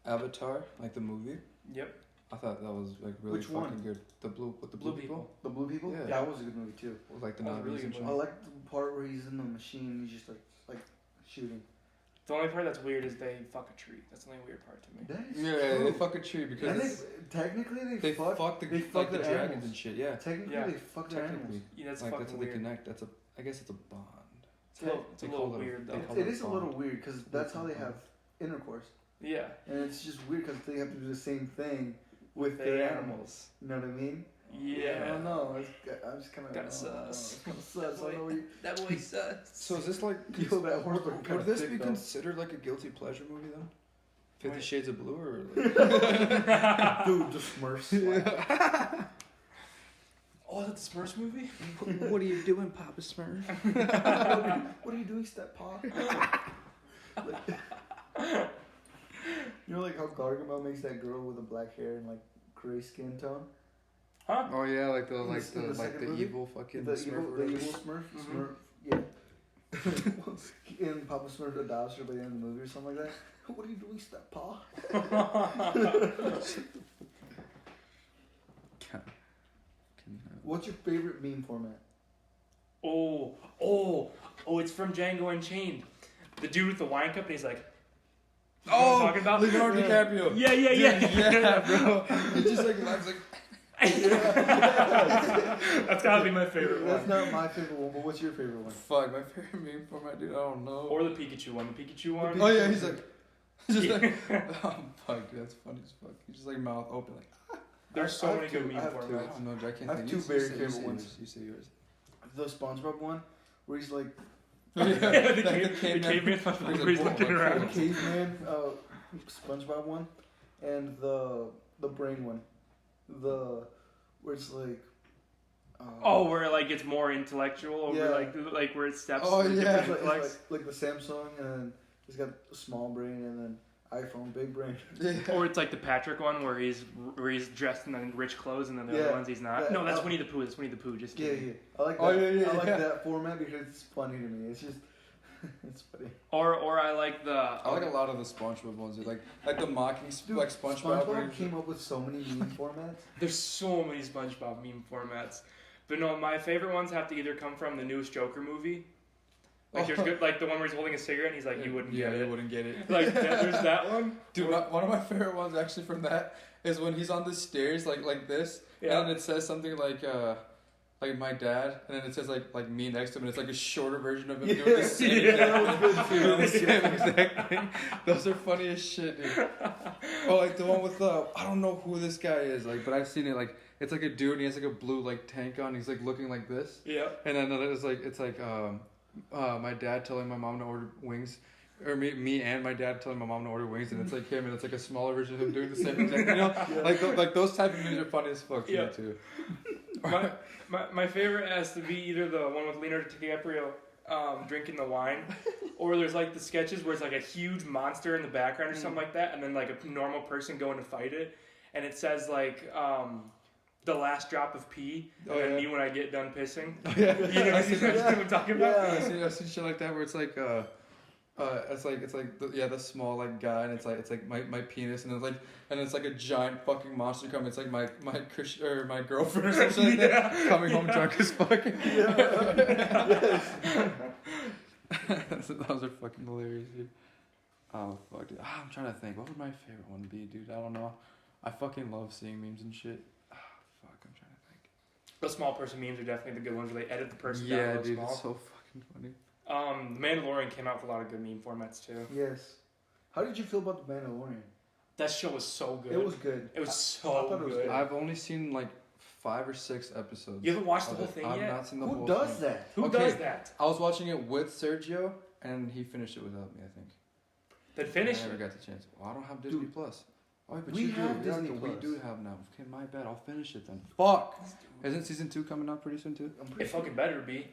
Avatar, like the movie. Yep. I thought that was like really Which fucking one? good. The blue people. The Blue People. Yeah. That was a good movie too. With, like the That was a really Navis and good shit. I liked the part where he's in the machine. He's just like shooting. The only part that's weird is they fuck a tree. That's the only weird part to me. That is Yeah, true. they fuck a tree because Technically, they fuck the they fuck the the dragons animals. and shit. Yeah, Technically, Yeah. they fuck their animals. technically. Yeah, that's Like fucking that's how weird. they connect. I guess it's a bond. It's a little, They call it- weird they though. call It is a little weird because that's how they bond. have intercourse, Yeah. and it's just weird because they have to do the same thing with The their animals. You know what I mean? I Yeah. don't know. I'm just kind of Kinda sus. Kind of sus. I don't know what you. That boy sus. So is this like? Yo, that horse looked kinda Would this thick, be though. considered like a guilty pleasure movie then? 50 Wait. Shades of Blue or? Dude, the Smurfs. Oh, is that the Spurs movie? What are you doing, Papa Smurf? What are you doing, steppa? You know, like how Gargamel makes that girl with the black hair and like gray skin tone. Huh? Oh yeah, like the In the- like in the the like second the movie? evil fucking The Smurf. evil, or the whatever. evil Smurf, Mhm. Smurf, yeah. And Papa Smurf adopts her by the end of the movie or something like that. What are you doing, steppa? What's your favorite meme format? Oh, it's from Django Unchained. The dude with the wine cup, and he's like, you know Oh, what I'm talking about? Leonardo DiCaprio. Yeah, Yeah, bro. He just like laughs like. That's gotta be my favorite That's one. not my favorite one, but what's your favorite one? Fuck, my favorite meme format, dude. I don't know. Or the Pikachu one. The Pikachu one. Oh yeah, he's like. Just Yeah. like. Oh fuck, dude, that's funny as fuck. He's just like mouth open like. There's so I have many good two- meme I have two. I formats. don't know, dude, I can't I have think. two You very say- favorite say ones. yours, You say yours. The SpongeBob one, where he's like Yeah, the caveman He's where like, he's "Whoa, looking my around. the caveman SpongeBob one, and the brain one, where it's like. Oh, where it like gets more intellectual over Yeah. like where it steps. Oh, through yeah. different It's like, intellects. like the Samsung, and then he's got a small brain, and then iPhone, big brain. Yeah. Or it's like the Patrick one where he's dressed in the rich clothes and then the other Yeah. ones he's not. Yeah. No, that's Winnie the Pooh. That's Winnie the Pooh. Just Yeah, kidding. yeah. I like that. Oh, yeah, I like yeah. that format because it's funny to me. It's just, it's funny. Or I like the. I like a lot of the SpongeBob ones, dude. Like the mocking like SpongeBob. where SpongeBob he's- came up with so many meme formats. There's so many SpongeBob meme formats, but no, my favorite ones have to either come from the newest Joker movie. Like there's good, like the one where he's holding a cigarette and he's like, you wouldn't yeah, get you it. wouldn't get it. Like there's that one. Dude, one of my favorite ones actually from that is when he's on the stairs like this, Yeah. and it says something like my dad, and then it says like me next to him, and it's like a shorter version of him doing the same that was good too. doing the same exact thing. Those are funny as shit, dude. Oh, like the one with I don't know who this guy is, like, but I've seen it. Like it's like a dude, and he has like a blue like tank on. He's like looking like this, Yeah. and then it's like my dad telling my mom to order wings. Or me and my dad telling my mom to order wings, and it's like him, and it's like a smaller version of him doing the same exact thing. You know? Yeah. Like those type of movies are funny as fuck to Yeah. me too. My favorite has to be either the one with Leonardo DiCaprio drinking the wine, or there's like the sketches where it's like a huge monster in the background or something like that, and then like a normal person going to fight it, and it says like the last drop of pee, and Oh, then yeah. me when I get done pissing. Yeah, You know what I'm talking about? Yeah. I've seen shit like that where it's like the small like guy, and it's like my penis, and it's like a giant fucking monster coming. It's like my girlfriend or something like that coming home drunk as fuck. Those are fucking hilarious, dude. Oh fuck, dude. I'm trying to think. What would my favorite one be, dude? I don't know. I fucking love seeing memes and shit. Fuck, I'm trying to think. The small person memes are definitely the good ones where they edit the person down Yeah, real dude, small. it's so fucking funny. The Mandalorian came out with a lot of good meme formats too. Yes. How did you feel about the Mandalorian? That show was so good. It was good. It was I so thought it was good. good. I've only seen like 5 or 6 episodes. You haven't watched the of whole it. thing I've yet? not seen the Who whole does thing. that? Who Okay. does that? I was watching it with Sergio, and he finished it without me, I think. Then finish I never it. got the chance. Well, I don't have Disney Dude, Plus. Oh, but we you do. have Yeah, Disney we Plus. do have now. Okay, my bad. I'll finish it then. Fuck. Isn't season 2 coming out pretty soon too? I'm It pretty fucking better be.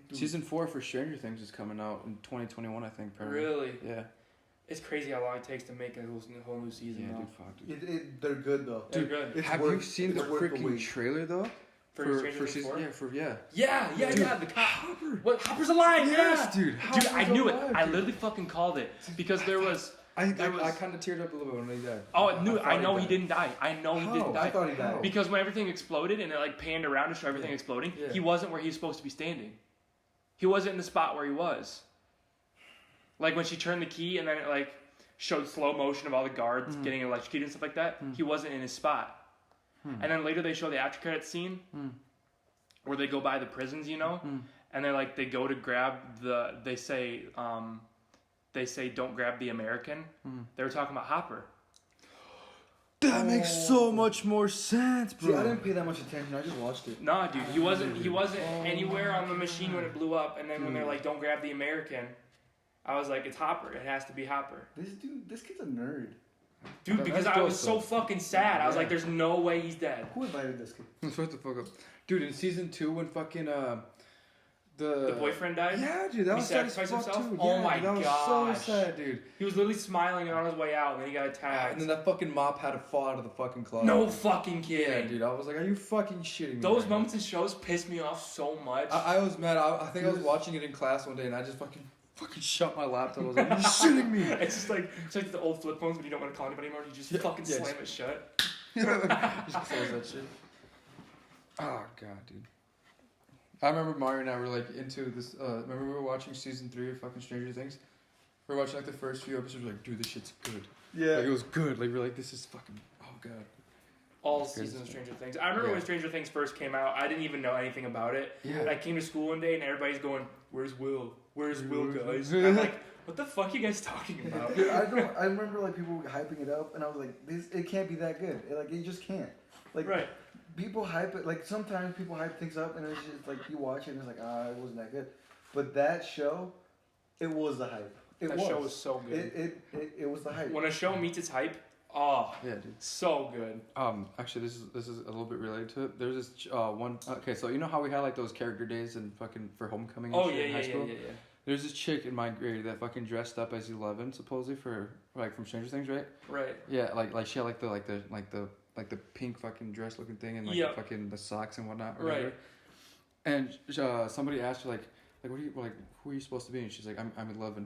Dude. Season 4 for Stranger Things is coming out in 2021, I think. Apparently. Really? Yeah. It's crazy how long it takes to make a whole new season. Yeah, though. dude. Fuck, dude. They're good though. They're Dude, good. It's Have worth- you seen the it's worth the freaking wait. trailer though? For Stranger Things season 4? yeah. Yeah, Dude, the cop. What? Hopper's alive, Yes, yeah. dude. Dude, I Hopper's knew it. alive, I dude. literally fucking called it because there was. I There was- kind of teared up a little bit when he died. Oh, I knew. thought I know he died. didn't die. I know he How? didn't I die. thought he died. Because when everything exploded and it like panned around to show everything Yeah. exploding, Yeah. he wasn't where he was supposed to be standing. He wasn't in the spot where he was. Like when she turned the key and then it like showed slow motion of all the guards getting electrocuted and stuff like that. He wasn't in his spot. And then later they show the after credits scene where they go by the prisons, you know, and they're like they go to grab they say don't grab the American. They were talking about Hopper. That makes so much more sense, bro. See, I didn't pay that much attention. I just watched it. Nah, dude, he wasn't anywhere on the machine when it blew up. And then when they're like, "Don't grab the American," I was like, "It's Hopper. It has to be Hopper." This kid's a nerd. Dude, because I was so fucking sad. I was like, "There's no way he's dead." Who invited this kid? Shut the fuck up, dude. In season 2, when fucking The boyfriend died? Yeah, dude, that was sad as sacrificed fuck himself? too. Oh Yeah, my dude, that was gosh. so sad, dude. He was literally smiling on his way out, and then he got And attacked. then that fucking mop had to fall out of the fucking closet. No fucking kidding. Yeah, dude. I was like, are you fucking shitting me? Those right moments in shows piss me off so much. I was mad. I think I was watching it in class one day, and I just fucking shut my laptop. I was like, you're shitting me. It's like the old flip phones when you don't want to call anybody anymore. You just fucking slam it shut. Just close that shit. Oh god, dude. I remember Mario and I were like into this. Remember we were watching season 3 of fucking Stranger Things. We were watching like the first few episodes. We're like, dude, this shit's good. Yeah. Like, it was good. Like we're like, this is fucking. Oh god. All seasons of Stranger Things. I remember when Stranger Things first came out. I didn't even know anything about it. Yeah. And I came to school one day and everybody's going, "Where's Will? Where's Will, guys?" And I'm like, "What the fuck are you guys talking about?" Dude, I remember like people hyping it up, and I was like, it can't be that good. It just can't. Like, Right. People hype it. Like sometimes people hype things up, and it's just like you watch it, and it's like, it wasn't that good. But that show, it was the hype. That show was so good. It was the hype. When a show meets its hype, Yeah, dude. so good. Actually, this is a little bit related to it. There's this one. Okay, so you know how we had like those character days and fucking for homecoming and shit in high school. Yeah. There's this chick in my grade that fucking dressed up as 11 supposedly for like from Stranger Things, right? Right. Yeah, like she had like the pink fucking dress looking thing and like the fucking the socks and whatnot. Or whatever. Right. And somebody asked her like what are you like who are you supposed to be? And she's like I'm 11.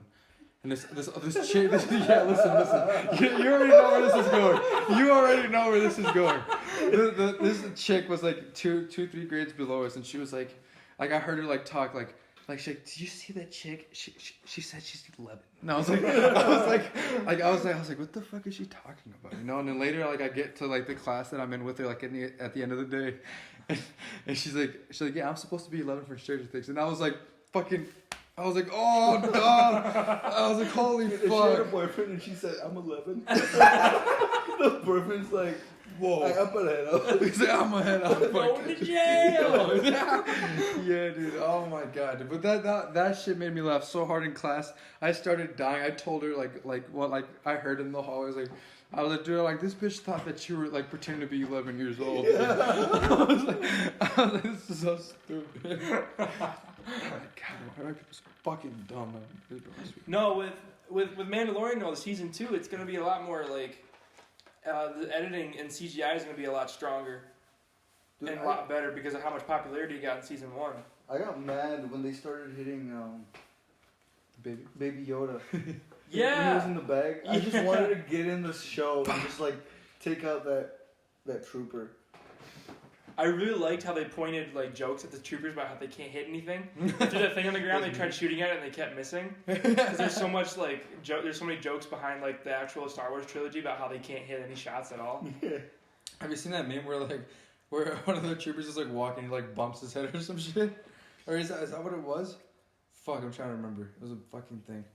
And this chick, yeah, listen. You already know where this is going. You already know where this is going. This chick was like 2-3 grades below us, and she was like I heard her like talk like she's like, did you see that chick? She said she's 11. And I was like, what the fuck is she talking about? You know. And then later, like I get to like the class that I'm in with her, like at the end of the day, and she's like, yeah, I'm supposed to be 11 for Stranger Things, and I was like, oh god, I was like, holy fuck. She had a boyfriend, and she said, I'm 11. The boyfriend's like, whoa, I'm gonna head out. He's like, I'm gonna head out. Going to jail. Yeah, dude. Oh my god, dude. But that shit made me laugh so hard in class. I started dying. I told her what I heard in the hallway. I was like, dude, like this bitch thought that you were like pretending to be 11 years old. Yeah. I was like, this is so stupid. Oh my god, why are people so fucking dumb? No, with Mandalorian, the season 2, it's gonna be a lot more like. The editing and CGI is going to be a lot stronger and a lot better because of how much popularity it got in season 1. I got mad when they started hitting Baby Yoda. Yeah. When he was in the bag. I just wanted to get in the show and just like take out that trooper. I really liked how they pointed like jokes at the troopers about how they can't hit anything. They did that thing on the ground, they tried shooting at it and they kept missing. Because there's so much like there's so many jokes behind like the actual Star Wars trilogy about how they can't hit any shots at all. Yeah. Have you seen that meme where one of the troopers is like walking, he like bumps his head or some shit? Or is that what it was? Fuck, I'm trying to remember. It was a fucking thing.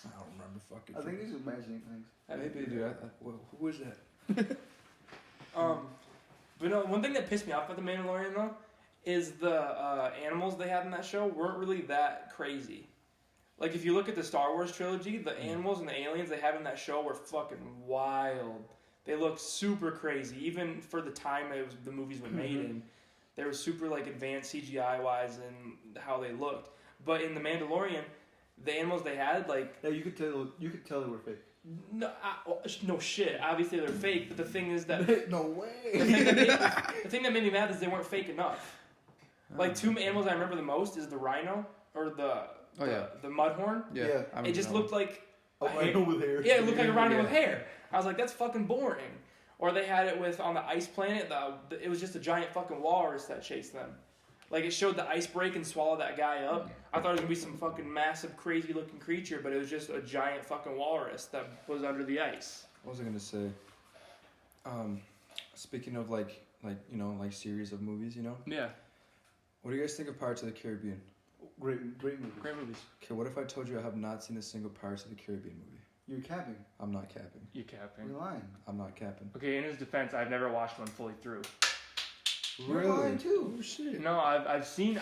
I don't remember fucking. I think he's imagining things. Maybe, dude. Who is that? But no, one thing that pissed me off about The Mandalorian, though, is the animals they had in that show weren't really that crazy. Like, if you look at the Star Wars trilogy, the animals and the aliens they had in that show were fucking wild. They looked super crazy, even for the time the movies were made in. They were super, like, advanced CGI-wise and how they looked. But in The Mandalorian, the animals they had, like... Yeah, you could tell they were fake. No shit. Obviously they're fake, but the thing is that no way. The thing that made me mad is they weren't fake enough. Like 2 animals I remember the most is the rhino or the mudhorn. Yeah. It just looked like a rhino with hair. Yeah, it looked like a rhino with hair. I was like, that's fucking boring. Or they had it on the ice planet. It was just a giant fucking walrus that chased them. Like, it showed the ice break and swallow that guy up. I thought it was gonna be some fucking massive, crazy looking creature, but it was just a giant fucking walrus that was under the ice. What was I gonna say? Speaking of like series of movies, Yeah. What do you guys think of Pirates of the Caribbean? Great movie. Great movies. Okay, what if I told you I have not seen a single Pirates of the Caribbean movie? You're capping. I'm not capping. You capping. You're lying. I'm not capping. Okay, in his defense, I've never watched one fully through. You're lying too. Oh shit. No, I've seen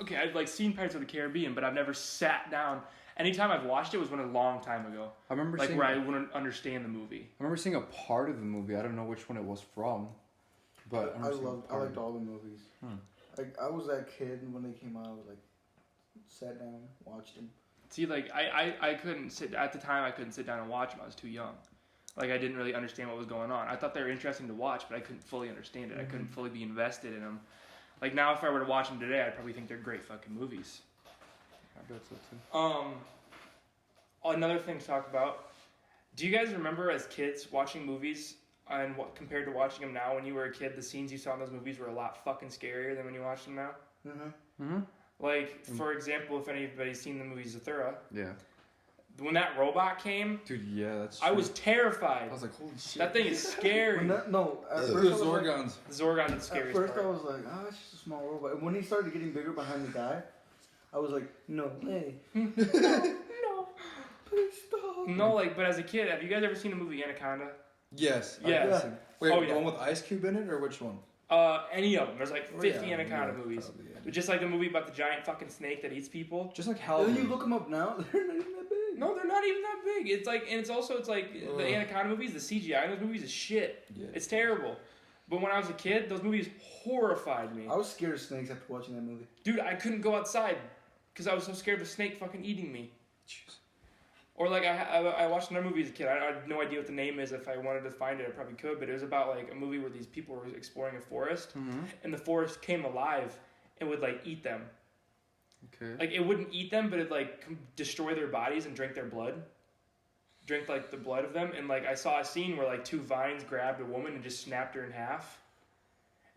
okay, I've like seen Pirates of the Caribbean, but I've never sat down. Anytime I've watched it was when a long time ago. I remember Like seeing where I wouldn't understand the movie. I remember seeing a part of the movie. I don't know which one it was from, but I liked all the movies. Hmm. Like I was that kid when they came out. I was like, sat down, watched them. See, like I couldn't sit at the time. I couldn't sit down and watch them. I was too young. Like I didn't really understand what was going on. I thought they were interesting to watch, but I couldn't fully understand it. I couldn't fully be invested in them. Like now, if I were to watch them today, I'd probably think they're great fucking movies. I bet so too. Another thing to talk about. Do you guys remember as kids watching movies and what compared to watching them now? When you were a kid, the scenes you saw in those movies were a lot fucking scarier than when you watch them now. Like, for example, if anybody's seen the movie Zathura, Yeah. when that robot came, Dude, yeah, that's. I true. was terrified. I was like, holy shit. That thing is scary. At The first I was like, Zorgons. The Zorgon is the scariest At first part. I was like, oh, it's just a small robot. And when he started getting bigger behind the guy, I was like, no way. No. Please stop. No, like, but as a kid, have you guys ever seen the movie Anaconda? Yes. Yeah. I've seen- Wait, Oh, the yeah. one with Ice Cube in it, or which one? Any of them. There's like 50 Yeah, Anaconda yeah, movies. probably, yeah. But just like the movie about the giant fucking snake that eats people. Just like And Hal. then you look them up now, they're not even that big. No, they're not even that big. It's like, and it's like the Ugh. Anaconda movies, the CGI in those movies is shit. Yeah. It's terrible. But when I was a kid, those movies horrified me. I was scared of snakes after watching that movie. Dude, I couldn't go outside because I was so scared of the snake fucking eating me. Jeez. Or like I watched another movie as a kid. I had no idea what the name is. If I wanted to find it, I probably could. But it was about like a movie where these people were exploring a forest, and the forest came alive and would like eat them. Okay. Like it wouldn't eat them, but it'd like destroy their bodies and drink their blood. Drink like the blood of them. And like I saw a scene where like two vines grabbed a woman and just snapped her in half.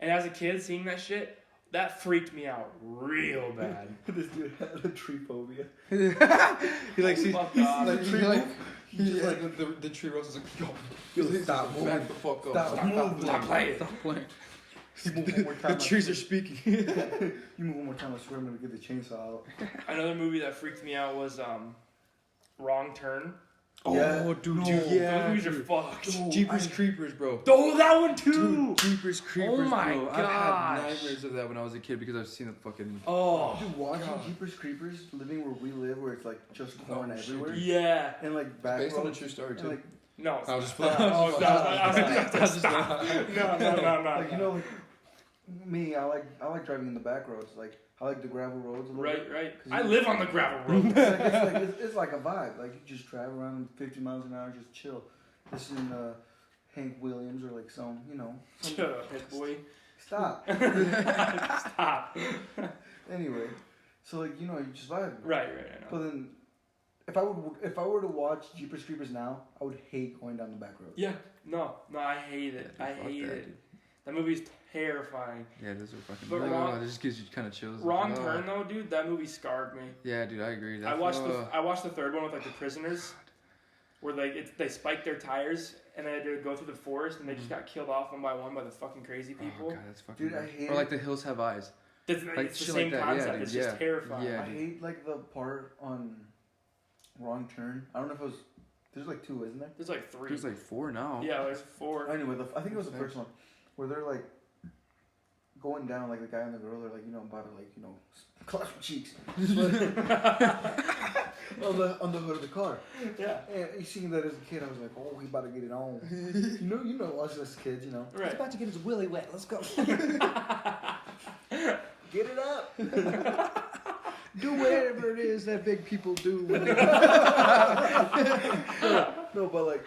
And as a kid seeing that shit, that freaked me out real bad. This dude had a tree phobia. He like sees. Fuck He's off. like, he like. He He just like the tree rose is like, yo, Yo, stop moving. back the fuck up. Stop moving. Stop playing. Stop playing. You move one more The time. trees are speaking. You move one more time, I swear I'm gonna get the chainsaw out. Another movie that freaked me out was Wrong Turn. Yeah. dude, No. Those movies are fucked. Jeepers Creepers, bro. Oh, that one too. Dude, Jeepers Creepers, Oh my bro. I've had gosh. nightmares of that when I was a kid because I've seen the fucking. Oh, Dude, watching Jeepers Creepers, living where we live, where it's like just corn Oh, shit, everywhere, yeah. and like back Based on a roads, true story and too. like No. I was just Oh, playing. no, I was about to stop. No. like you know, like me, I like driving in the back roads. Like I like the gravel roads a little bit. Right. I live on the gravel road. It's like a vibe. Like you just drive around 50 miles an hour, just chill. Listen to Hank Williams or like some, Shut up, hit boy. Stop. Stop. Anyway, so like you just vibe. Right, I know. But then, if I were to watch Jeepers Creepers now, I would hate going down the back road. Yeah, no, I hate it. Yeah, I fuck hate that, it. dude. That movie's terrifying. Yeah, those are fucking. But like, wrong- it just gives you kind of chills. Wrong Like, oh. Turn though, dude. That movie scarred me. Yeah, dude, I agree. I watched the third one with like the prisoners, where like they spiked their tires and they had to go through the forest and they just got killed off one by the fucking crazy people. Oh god, that's fucking. Dude, I gross. hate Or like it. The Hills Have Eyes. It's Like, the shit same like that, yeah, concept. dude, It's just yeah. terrifying. Yeah. I hate like the part on Wrong Turn. I don't know if it was. There's like two, isn't there? There's like 3. There's like 4 now. Yeah, there's 4. Anyway, I think it was the Okay. first one where they're like going down, like the guy and the girl are like about to like clash their cheeks on the hood of the car. Yeah. And you seeing that as a kid, I was like, oh, he about to get it on. you know us as kids, Right. He's about to get his willy wet. Let's go. Get it up. Do whatever it is that big people do. No, but like,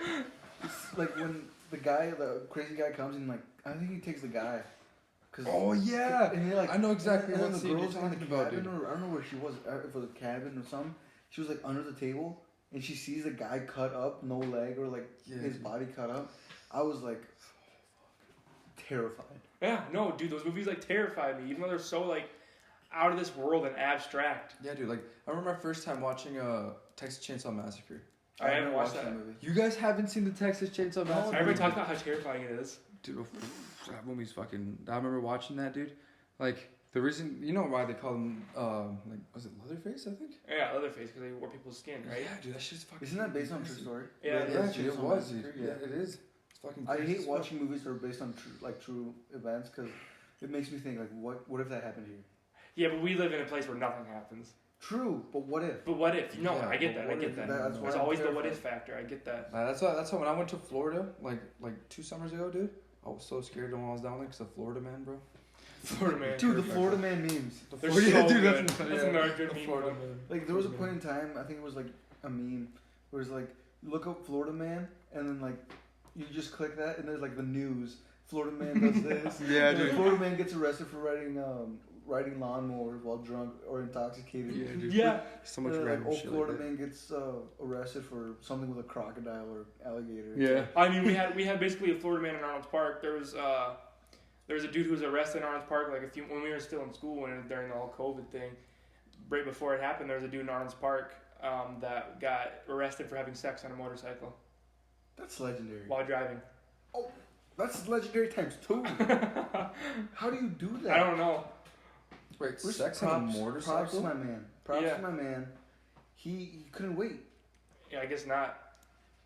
it's like when the crazy guy comes and like, I think he takes the guy. Oh yeah, And he, like, I know exactly and what then scene the you're girl's in the talking about, cabin, dude. or I don't know where she was, if it was a cabin or something. She was like under the table, and she sees a guy cut up, no leg, or like Yeah, his dude. body cut up. I was like terrified. Yeah, no, dude, those movies like terrify me, even though they're so like out of this world and abstract. Yeah, dude. Like I remember my first time watching Texas Chainsaw Massacre. I haven't watched that that. movie. You guys haven't seen the Texas Chainsaw Massacre? Everybody talks about how terrifying it is. Dude, that movie's fucking. I remember watching that, dude. Like the reason, you know why they call him like was it Leatherface? I think. Yeah, Leatherface because they wore people's skin, right? Yeah, dude, that shit's fucking. Isn't that based on a true story? Yeah, Yeah, it's dude, it Chainsaw was. Dude. Massacre, Yeah, it is. It's fucking. I crazy as hate fuck. watching movies that are based on true events because it makes me think like what if that happened here? Yeah, but we live in a place where nothing happens. True, but what if? But what if? No, Yeah, I get but that. I what get if that. that's why There's I'm always the what terrified. if factor. I get that. That's why when I went to Florida, like 2 summers ago, dude, I was so scared when I was down there because of Florida man, bro. Florida man. Dude, the Florida Man memes. They're Florida- so yeah, dude, good. that's- That's yeah, another good the meme. Florida one. man. Like there was a point in time, I think it was like a meme where it's like look up Florida Man and then like you just click that and there's like the news. Florida Man does this. Yeah, and then dude. Florida Man gets arrested for riding lawnmowers while drunk or intoxicated. Yeah, dude. Yeah. So much And then, random like, shit Florida like that. Man gets arrested for something with a crocodile or alligator. Yeah. I mean, we had basically a Florida man in Arnold's Park. There was a dude who was arrested in Arnold's Park like when we were still in school and during the whole COVID thing. Right before it happened, there was a dude in Arnold's Park that got arrested for having sex on a motorcycle That's legendary. while driving. That's legendary times 2. How do you do that? I don't know. Wait, Where's sex on a Props to motorcycle? my man. Props Yeah. to my man. He couldn't wait. Yeah, I guess not.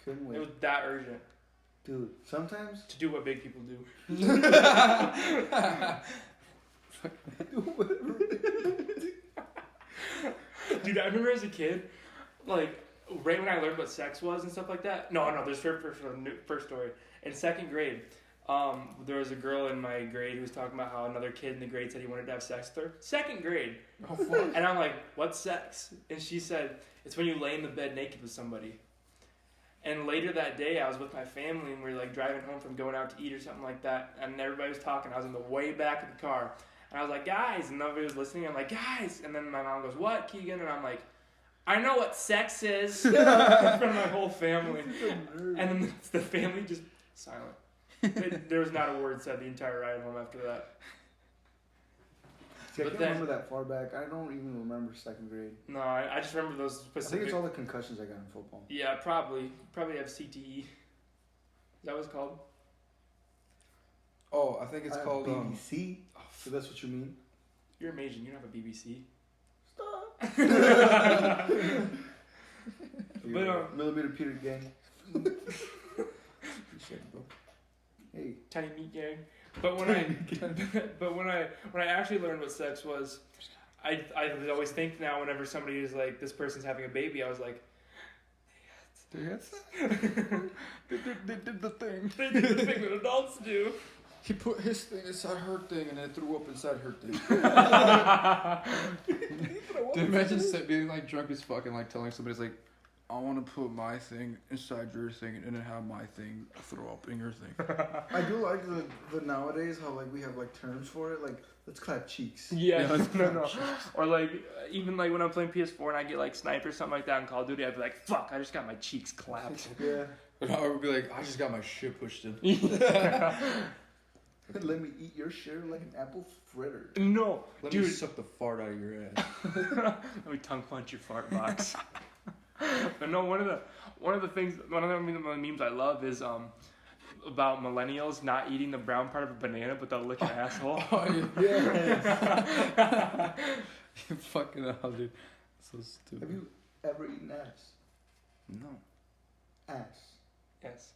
Couldn't It wait. was that urgent Dude, sometimes to do what big people do. Dude, I remember as a kid, like, right when I learned what sex was and stuff like that. No, there's first story. In second grade, there was a girl in my grade who was talking about how another kid in the grade said he wanted to have sex with her. Second grade. Oh, fuck. And I'm like, what's sex? And she said, it's when you lay in the bed naked with somebody. And later that day, I was with my family and we were like driving home from going out to eat or something like that. And everybody was talking. I was in the way back of the car. And I was like, guys. And nobody was listening. I'm like, guys. And then my mom goes, what, Keegan? And I'm like, I know what sex is. In front of my whole family. And then the family just silent. There was not a word said the entire ride home after that. See, I But can't then- remember that far back. I don't even remember second grade. No, I just remember those I think specific. it's all the concussions I got in football. Yeah, probably have CTE. Is that what it's called? Oh, I think it's I have called BBC. So that's what you mean? You're amazing. You don't have a BBC. Stop. But, Millimeter Peter gang. Hey. Tiny meat gang. But when I actually learned what sex was, I always think now whenever somebody is like, this person's having a baby, I was like, they did the thing. they do the thing that adults do. He put his thing inside her thing and then threw up inside her thing. Dude, imagine being like drunk as fuck and like telling somebody like, I want to put my thing inside your thing and then have my thing throw up in your thing. I do like the nowadays how like we have like terms for it. Like let's clap cheeks. Yeah, Yeah. no. Or like even like when I'm playing PS4 and I get like sniped or something like that in Call of Duty, I'd be like, fuck, I just got my cheeks clapped. Yeah. And I would be like, I just got my shit pushed in. Let me eat your share like an apple fritter. No, Let dude. me suck the fart out of your ass. Let me tongue punch your fart box. But no, one of the memes I love is about millennials not eating the brown part of a banana, but they'll lick an asshole. Oh, Yeah. You fucking hell, dude. So stupid. Have you ever eaten ass? No. Ass. Yes.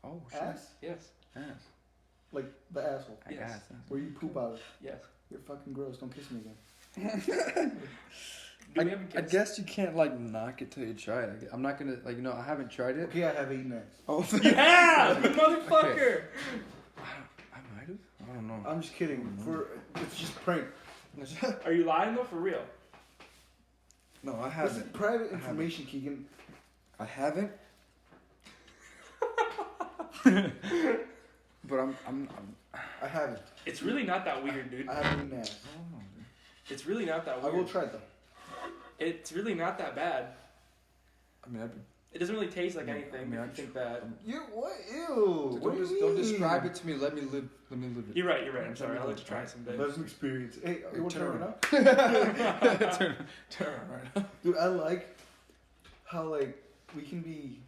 Oh, shit. Ass? Yes. Ass. Like the asshole. Yes. Ass. Where you poop out of. Yes. You're fucking gross. Don't kiss me again. Do we have I kids? guess you can't like knock it till you try it. I'm not gonna like I haven't tried it. Okay, I have eaten ass. Oh, You have, you motherfucker. I might have. I don't know. I'm just kidding. It's just prank. Are you lying though? For real? No, I This is haven't. private information, Keegan. I haven't. But I'm I haven't. It's really not that weird, dude. I haven't eaten ass. I don't know, dude. It's really not that I weird. will try though. It's really not that bad. I mean, It doesn't really taste like Yeah, anything. I mean, if I you think that. You what? Ew. What do you mean? Don't describe it to me. Let me live it. You're right. I'm sorry. I'll let you try someday. Let us experience. Hey, you want to Turn try around. right now? Turn around right now. Dude, I like how like we can be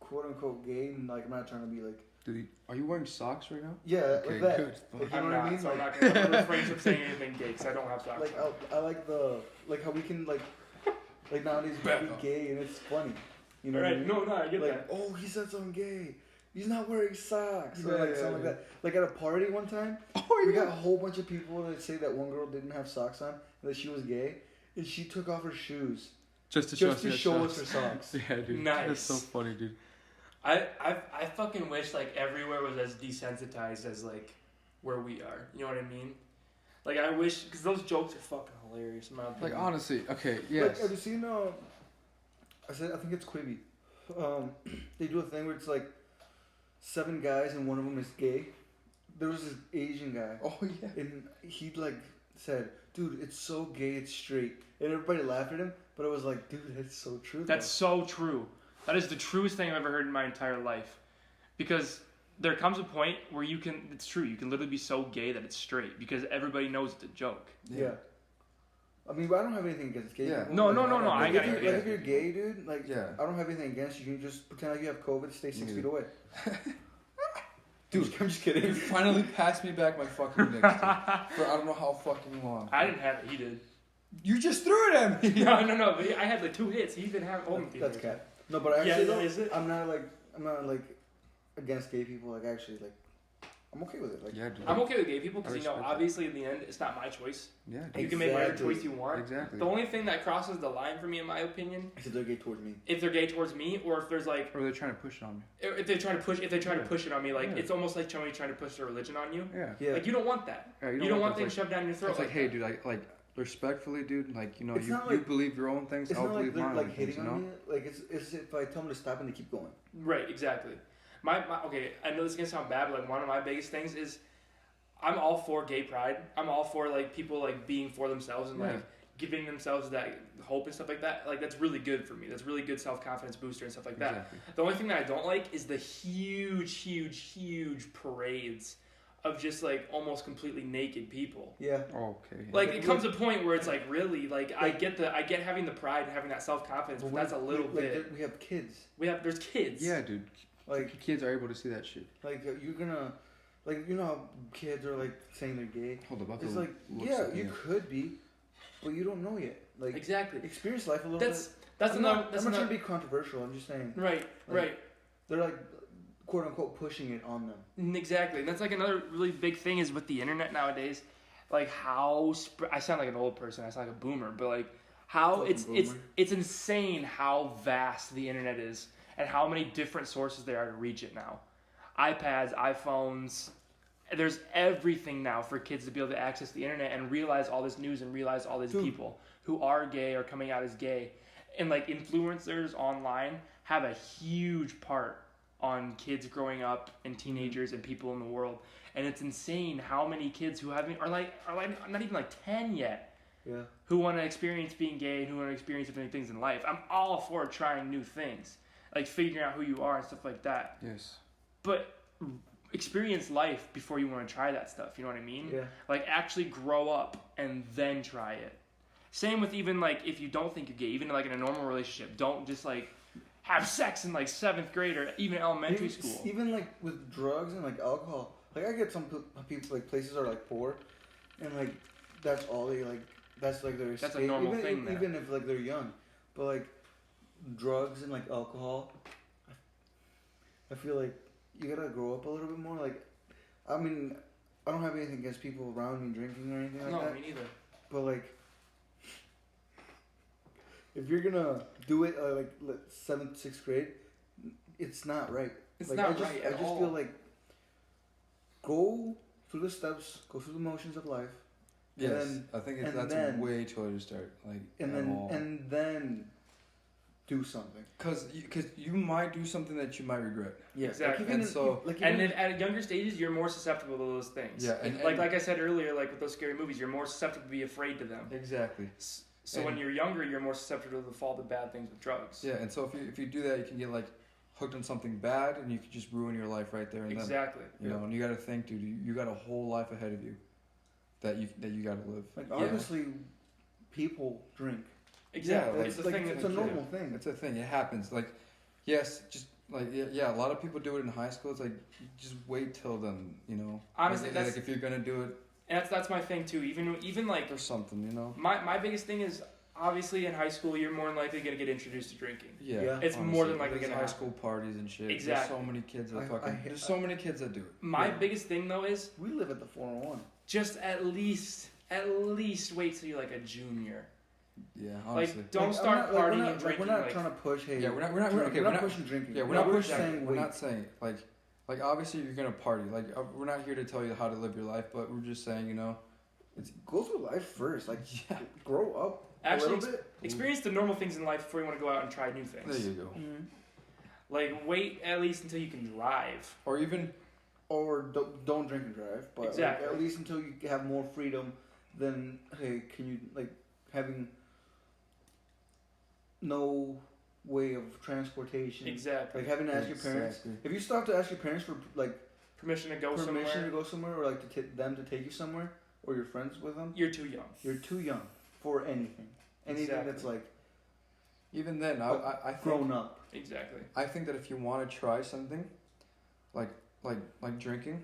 quote unquote gay and like I'm not trying to be like Dude, are you wearing socks right now? yeah Okay, like that. good. Like, you I'm know not, what I mean? so I'm Like, not going to refrain from saying anything gay because I don't have socks. like on. I like the like how we can like nowadays we can be gay and it's funny. You know what I Right? mean? No, I get Like that. oh he said something gay. He's not wearing socks or Yeah, like yeah, something yeah. like that. Like at a party one time, Oh we got a whole bunch of people that say that one girl didn't have socks on and that she was gay, and she took off her shoes Just to show us her socks. Yeah, dude. Nice. That's so funny, dude. I fucking wish like everywhere was as desensitized as like where we are. You know what I mean? Like I wish because those jokes are fucking hilarious. In my Like opinion. honestly, okay, Like, yes. have you seen? I think it's Quibi. They do a thing where it's like 7 guys and one of them is gay. There was this Asian guy, Oh yeah. and he like said, "Dude, it's so gay, it's straight," and everybody laughed at him. But I was like, "Dude, that's so true." That's so true. That is the truest thing I've ever heard in my entire life. Because there comes a point where it's true, you can literally be so gay that it's straight because everybody knows it's a joke. Yeah. I mean, I don't have anything against gay Yeah. people. No, Like, no, no, no, I Like, got if, it. you're, like, if you're gay, dude, like, Yeah. I don't have anything against you. You can just pretend like you have COVID, stay 6 Yeah. feet away. Dude, I'm just kidding. You finally passed me back my fucking mix, dude, for I don't know how fucking long. I didn't have it, he did. You just threw it at me. No, but I had like 2 hits. He didn't have all That's cat. No, but Yeah, actually, though, is it? I'm not like against gay people. Like, actually, like, I'm okay with it. Like, Yeah, dude. I'm okay with gay people because, I you know, respect that. obviously in the end, it's not my choice. Yeah, dude. You can make whatever Exactly. choice you want. Exactly. The only thing that crosses the line for me, in my opinion, except they're gay towards me. if they're gay towards me, or if there's like, Or they're trying to push it on me. if they try to push it on me, like Yeah. it's almost like somebody trying to push their religion on you. Yeah. Yeah. Like you don't want that. Yeah, You don't want that. things shoved down your throat. It's like, like hey, that. dude, like respectfully, dude, like, you know, It's you not you like- believe your own things, It's I'll not like believe they're mine. like own things, hitting you know? on me. Like, it's if I tell them to stop and they keep going. Right, exactly. My okay, I know this is gonna sound bad, but like one of my biggest things is I'm all for gay pride. I'm all for like people like being for themselves and Yeah. like giving themselves that hope and stuff like that. Like that's really good for me. That's really good self-confidence booster and stuff like that. Exactly. The only thing that I don't like is the huge parades of just like almost completely naked people. Yeah. Okay. Like it comes to a point where it's like really like I get having the pride and having that self-confidence, but that's a little bit. We have kids. There's kids. Yeah, dude. Like, Kids are able to see that shit. like you're gonna, like, you know how kids are like saying they're gay. Hold up, I have It's to like, look yeah, something you up. could be, but you don't know yet. Like, Exactly. experience life a little That's bit. that's I'm another not, that's I'm not another trying to be controversial. I'm just saying right, like, right. they're like, quote unquote, pushing it on them. Exactly. And that's like another really big thing is with the internet nowadays, like how I sound like an old person, I sound like a boomer, but like how Fucking it's boomer. it's insane how vast the internet is and how many different sources there are to reach it now. iPads, iPhones, there's everything now for kids to be able to access the internet and realize all this news and realize all these Dude. people who are gay or coming out as gay. And like influencers online have a huge part on kids growing up and teenagers and people in the world. And it's insane how many kids who are not even like 10 yet Yeah. who want to experience being gay and who want to experience different things in life. I'm all for trying new things, like figuring out who you are and stuff like that. Yes. But experience life before you want to try that stuff. You know what I mean? Yeah. Like actually grow up and then try it. Same with even like if you don't think you're gay, even like in a normal relationship, don't just like have sex in like 7th grade or even elementary school. Even like with drugs and like alcohol. Like I get some people like places are like poor, and like that's all they like. That's like their That's a escape. normal even, thing there. Even if like they're young, but like drugs and like alcohol, I feel like you gotta grow up a little bit more. Like, I mean, I don't have anything against people around me drinking or anything like No, that. me neither. But like, if you're gonna do it like 7th, 6th grade, it's not right. It's like, not I just, right at I just all. feel like go through the steps, go through the motions of life, Yes. then- I think and that's then- way too early to start. Like, and at all. then do something. Cause you might do something that you might regret. Yeah, Exactly. Like even And so- like And even, then at younger stages, you're more susceptible to those things. Yeah, and like I said earlier, like with those scary movies, you're more susceptible to be afraid to them. Exactly. So when you're younger, you're more susceptible to fall to bad things with drugs. Yeah, and so if you do that, you can get like hooked on something bad, and you could just ruin your life right there and Exactly. then. You know, and you got to think, dude, you got a whole life ahead of you that you got to live. Like obviously, people drink. Exactly. Yeah, It's a like, thing. it's a normal thing. It's a thing. It happens. Like, yes, just like yeah, a lot of people do it in high school. It's like just wait till then, you know. Honestly, like if you're gonna do it, and that's my thing too. Even like or something, you know. my biggest thing is obviously in high school you're more than likely gonna get introduced to drinking. Yeah, It's more than likely there's gonna high happen. school parties and shit. Exactly. There's so many kids that there's so many kids that do it. My biggest thing though is We live at the 401. just at least wait till you're like a junior. Yeah, honestly. Like don't start partying and drinking. We're not trying to push. Hey, Yeah, we're not pushing drinking. Yeah, we're No, not pushing. saying We're wait. not saying like obviously you're gonna party. Like we're not here to tell you how to live your life, but we're just saying, you know, Go through life first. Like yeah. grow up Actually, a little bit. experience the normal things in life before you want to go out and try new things. There you go. Mm-hmm. Like wait at least until you can drive. Or even Or don't drink and drive. But like, Exactly. at least until you have more freedom than hey, can you like having no way of transportation. Exactly. Like having to ask your parents. Exactly. If you stop to ask your parents for like Permission to go permission somewhere. to go somewhere, or like them to take you somewhere, or you're friends with them, You're too young. you're too young for anything. Anything Exactly. that's like Even then, I think, grown up. Exactly. I think that if you want to try something, like drinking,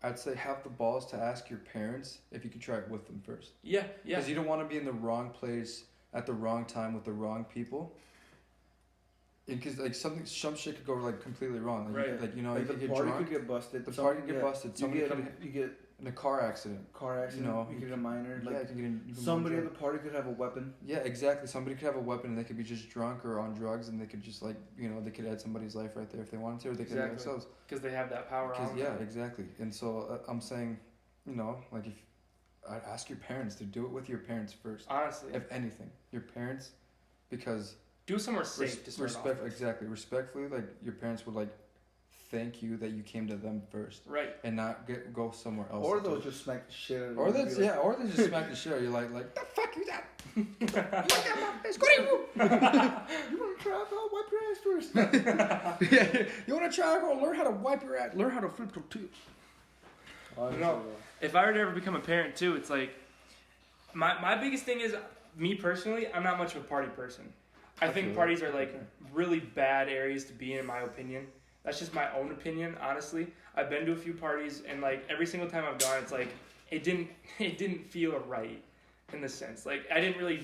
I'd say have the balls to ask your parents if you could try it with them first. Yeah. Yeah. Because you don't want to be in the wrong place at the wrong time with the wrong people. Because like some shit could go like completely wrong. Like, Right. Like you know, Like you the could get party drunk. could get busted. The party could get busted. You Somebody get could you get in a car accident. car accident. You know, you could get a minor. Yeah, Like you could get in, you could somebody get at the party could have a weapon. Yeah, exactly. Somebody could have a weapon and they could be just drunk or on drugs and they could just like, you know, they could end somebody's life right there if they wanted to, or they could end Exactly. themselves. Because they have that power on. Yeah, exactly. And so I'm saying, you know, like if I'd ask your parents to do it with your parents first, Honestly. if anything, your parents, because Do it somewhere safe to start off with. respectfully, like your parents would like thank you that you came to them first Right. and not go somewhere else. Or and do they'll it. just smack the shit out of Or you. that's Be like, yeah, or they just smack the shit out of you like the fuck you that. You want to try alcohol? Wipe your ass first. Yeah, you want to try alcohol? Learn how to wipe your ass. Learn how to flip tortillas. Honestly, No. If I were to ever become a parent too, it's like my biggest thing is me personally, I'm not much of a party person. I think feel parties that. are like really bad areas to be in my opinion. That's just my own opinion, honestly. I've been to a few parties and like every single time I've gone, it's like it didn't feel right in the sense. Like I didn't really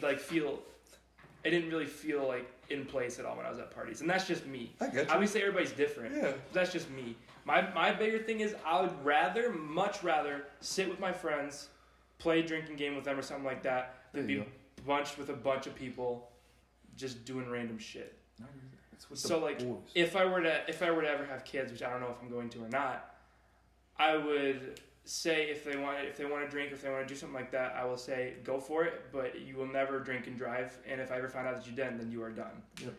feel like in place at all when I was at parties. And that's just me. I get you. Obviously everybody's different. Yeah. That's just me. My bigger thing is I would much rather sit with my friends, play a drinking game with them or something like that, than There you be bunched with a bunch of people just doing random shit. It's with So the like boys. if I were to ever have kids, which I don't know if I'm going to or not, I would say if they want to drink, if they want to do something like that, I will say go for it, but you will never drink and drive, and if I ever find out that you did, then you are done. Yep.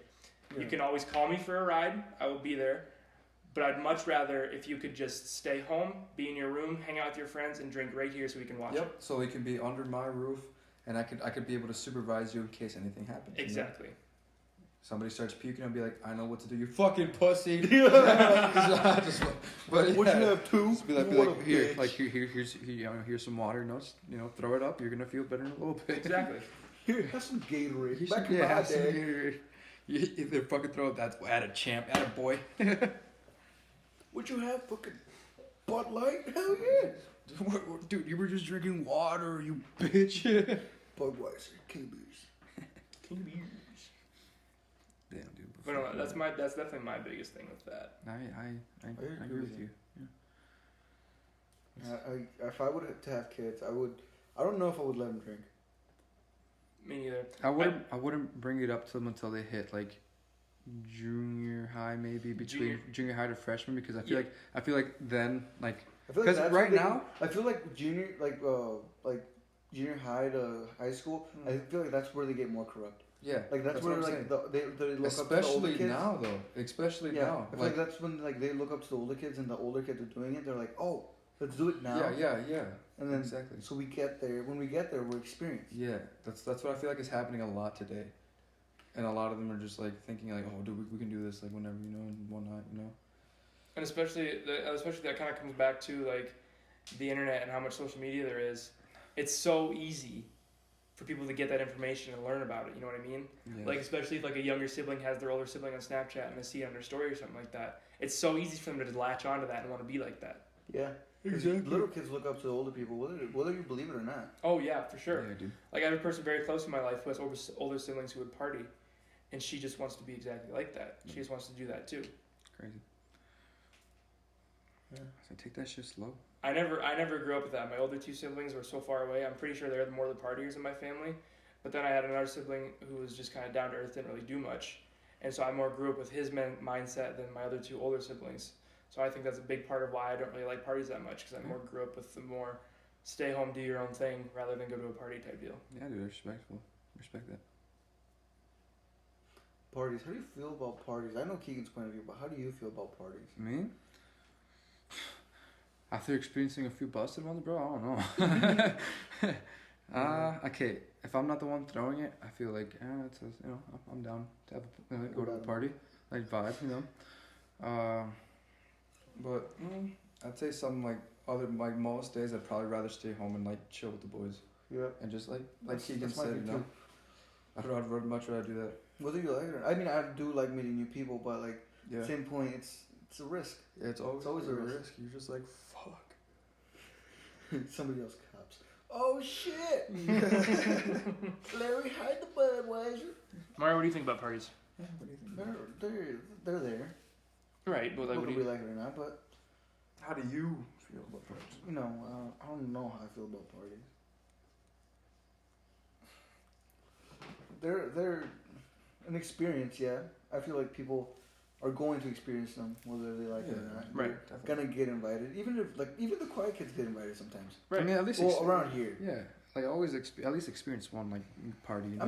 You can always call me for a ride. I will be there. But I'd much rather if you could just stay home, be in your room, hang out with your friends, and drink right here so we can watch it. Yep. So it can be under my roof, and I could be able to supervise you in case anything happens. you know? Exactly. Somebody starts puking, I'll be like, I know what to do. You fucking pussy. But what you yeah, have two? just be like What a here, bitch. like here's some water. No, just, throw it up. You're gonna feel better in a little bit. Exactly. Here, have some Gatorade. You Back should, in my have some day. Gatorade. If they fucking throw it, that's at a champ, at a boy. What you have? Fucking Bud Light? Hell yeah. Dude, you were just drinking water, you bitch. Budweiser, King Beers. Damn, dude. But no, that's definitely my biggest thing with that. I agree with you. If I would to have kids, I would. I don't know if I would let them drink. Me neither. I wouldn't bring it up to them until they hit like junior high, maybe between junior high to freshman, because I feel like then like I feel like because that's right when they- now I feel like junior junior high to high school. I feel like that's where they get more corrupt. yeah, Like that's what where I'm saying. they look up to the older Especially kids. now though, especially Yeah, now. I feel like that's when like they look up to the older kids, and the older kids are doing it. They're like, oh, Let's do it now. Yeah. And then Exactly. so we get there. When we get there, we're experienced. Yeah, that's what I feel like is happening a lot today, and a lot of them are just like thinking like, oh, dude, we can do this like whenever, you know, and whatnot, you know. And especially that kind of comes back to like the internet and how much social media there is. It's so easy for people to get that information and learn about it. You know what I mean? Yeah. Like especially if like a younger sibling has their older sibling on Snapchat and they see it on their story or something like that. It's so easy for them to just latch onto that and want to be like that. Yeah. Exactly. Little kids look up to the older people, whether you believe it or not. Oh yeah, for sure. Yeah, dude. Like I have a person very close in my life who has older siblings who would party, and she just wants to be exactly like that. She just wants to do that too. Crazy. Yeah. So take that shit slow. I never grew up with that. My older two siblings were so far away. I'm pretty sure they're more the partiers in my family. But then I had another sibling who was just kind of down to earth, didn't really do much, and so I more grew up with his mindset than my other two older siblings. So I think that's a big part of why I don't really like parties that much, because I more grew up with the more stay home, do your own thing, rather than go to a party type deal. Yeah, dude, respectful. Respect that. Parties. How do you feel about parties? I know Keegan's point of view, but how do you feel about parties? Me? After experiencing a few busted ones, bro, I don't know. Okay. If I'm not the one throwing it, I feel like, it's a, you know, I'm down to have go to a party, like vibe, you know. But I'd say something like most days I'd probably rather stay home and like chill with the boys. Yeah. And just like Keegan that's my said, thing you know, too. I'd much rather do that. Whether you like it or not. I mean, I do like meeting new people, but like Yeah. same point, it's a risk. Yeah, it's always a a risk. risk. You're just like, fuck. Somebody else cops. Oh shit! Larry, hide the Budweiser. Mario, what do you think about parties? Yeah, what do you think? They're there. Right, but like, Whether what do we you? like it or not, but How do you feel about parties? you know, I don't know how I feel about parties. They're an experience, yeah. I feel like people are going to experience them whether they like it or not. Right. They're gonna get invited, even the quiet kids get invited sometimes. Right. I mean, at least Around here. Yeah, like always at least experience one like party. You know?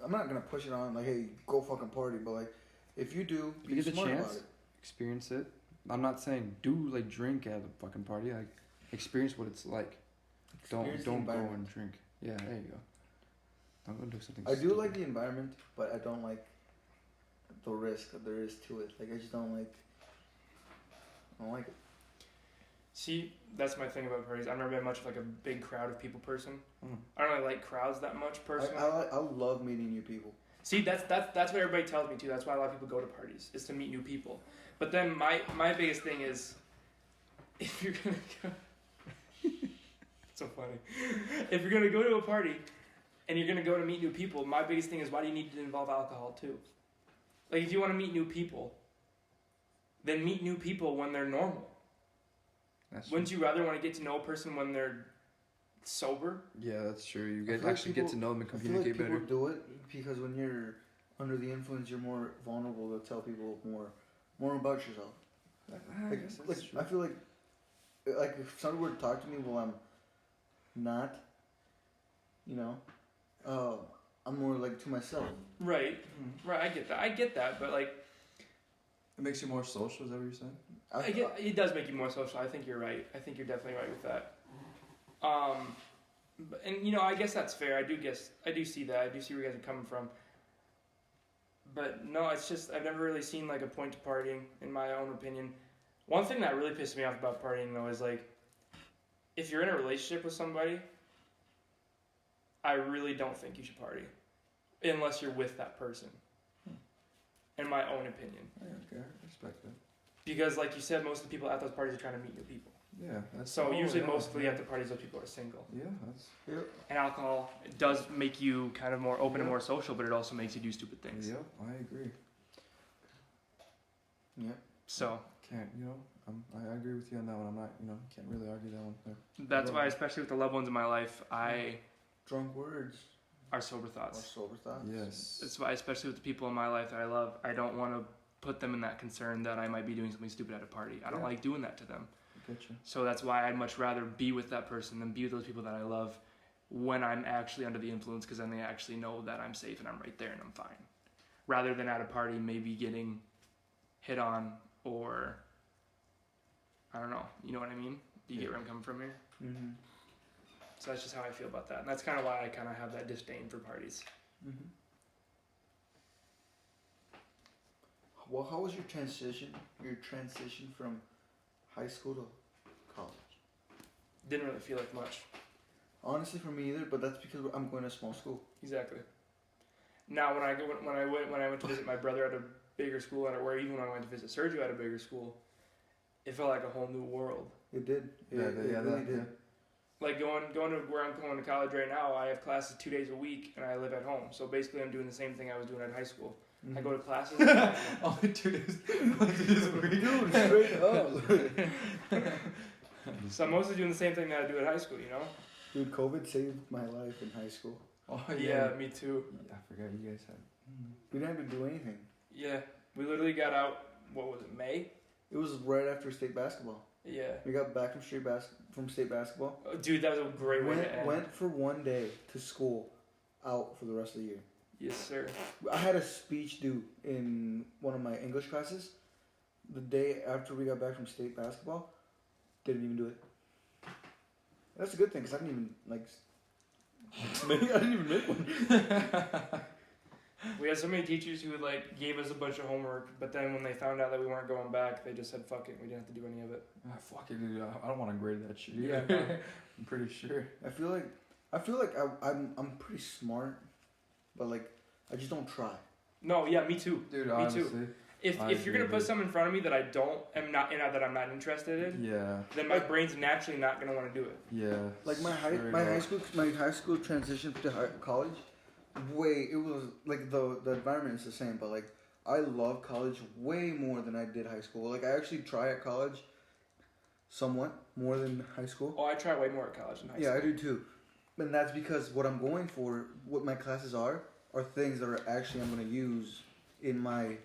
I'm not gonna push it on like, hey, go fucking party, but like, if you do, If be you get the smart chance, about it. experience it. I'm not saying do like drink at a fucking party. Like experience what it's like. Experience the Don't go environment. and drink. Yeah, there you go. Don't go do something. I do stupid. like the environment, but I don't like the risk that there is to it. Like I just don't like it. See, that's my thing about parties. I've never been much of like a big crowd of people person. Mm. I don't really like crowds that much personally. I love meeting new people. See, that's what everybody tells me too. That's why a lot of people go to parties, is to meet new people. But then my biggest thing is, if you're gonna go, it's so funny. If you're gonna go to a party, and you're gonna go to meet new people, my biggest thing is, why do you need to involve alcohol too? Like, if you want to meet new people, then meet new people when they're normal. That's Wouldn't you rather want to get to know a person when they're sober? Yeah, that's true. You I get feel like actually get to know them and I feel like communicate people better. do it because when you're under the influence, you're more vulnerable to tell people more about yourself. I guess that's true. I feel like if somebody were to talk to me while I'm not, you know, I'm more like to myself. Right. Right. I get that. But like, It makes you more social. Is that what you're saying? it does make you more social. I think you're right. I think you're definitely right with that. And you know, I guess that's fair. I do see that. I do see where you guys are coming from. But no, it's just I've never really seen like a point to partying, in my own opinion. One thing that really pissed me off about partying though is like, if you're in a relationship with somebody, I really don't think you should party, unless you're with that person. In my own opinion. Yeah, okay, I respect that. Because like you said, most of the people at those parties are trying to meet new people. Yeah, that's So usually yeah, mostly at the parties those people are single. Yeah, that's And alcohol does make you kind of more open and more social, but it also makes you do stupid things. Yep, I agree. Yeah. So Can't I agree with you on that one. I'm not can't really argue that one. that's why, especially with the loved ones in my life, Drunk words are sober or thoughts. sober thoughts. Yes. That's why, especially with the people in my life that I love, I don't want to put them in that concern that I might be doing something stupid at a party. I don't Yeah. like doing that to them. Getcha. So that's why I'd much rather be with that person than be with those people that I love when I'm actually under the influence, because then they actually know that I'm safe and I'm right there and I'm fine. Rather than at a party maybe getting hit on, or I don't know, you know what I mean? Do you get where I'm coming from here? Mm-hmm. So that's just how I feel about that. And that's kind of why I kind of have that disdain for parties. Mm-hmm. Well, how was your transition? Your transition from high school to college? Didn't really feel like much. Honestly, for me either. But that's because I'm going to small school. Exactly. Now, when I went to visit my brother at a bigger school, or even when I went to visit Sergio at a bigger school, it felt like a whole new world. It did. It really did. Like going to where I'm going to college right now, I have classes 2 days a week, and I live at home. So basically, I'm doing the same thing I was doing at high school. Mm-hmm. I go to classes. Only 2 days. 2 days a week. Dude, straight up. So I'm mostly doing the same thing that I do at high school, you know? Dude, COVID saved my life in high school. Oh Yeah, me too. I forgot you guys had. We didn't have to do anything. Yeah, we literally got out. What was it, May? It was right after state basketball. Yeah. We got back from state basketball. Oh, dude, that was a great way to end. Went for one day to school, out for the rest of the year. Yes, sir. I had a speech due in one of my English classes. The day after we got back from state basketball, didn't even do it. That's a good thing because I didn't even make one. We had so many teachers who like gave us a bunch of homework, but then when they found out that we weren't going back, they just said, "Fuck it, we didn't have to do any of it." Fuck it, dude. I don't want to grade that shit. Yeah, Yeah, no. I'm pretty sure. I feel like I'm pretty smart, but like I just don't try. No, yeah, me too. Dude, Me honestly. too. If I you're gonna agree, put dude. something in front of me that I'm not interested in, Yeah. then my brain's naturally not gonna want to do it. Yeah. Like my straight high school transition to college, it was like the environment is the same, but like I love college way more than I did high school. Like I actually try at college, somewhat more than high school. Oh, I try way more at college than high Yeah, I school. do too, and that's because what I'm going for, what my classes are things that are actually I'm going to use in my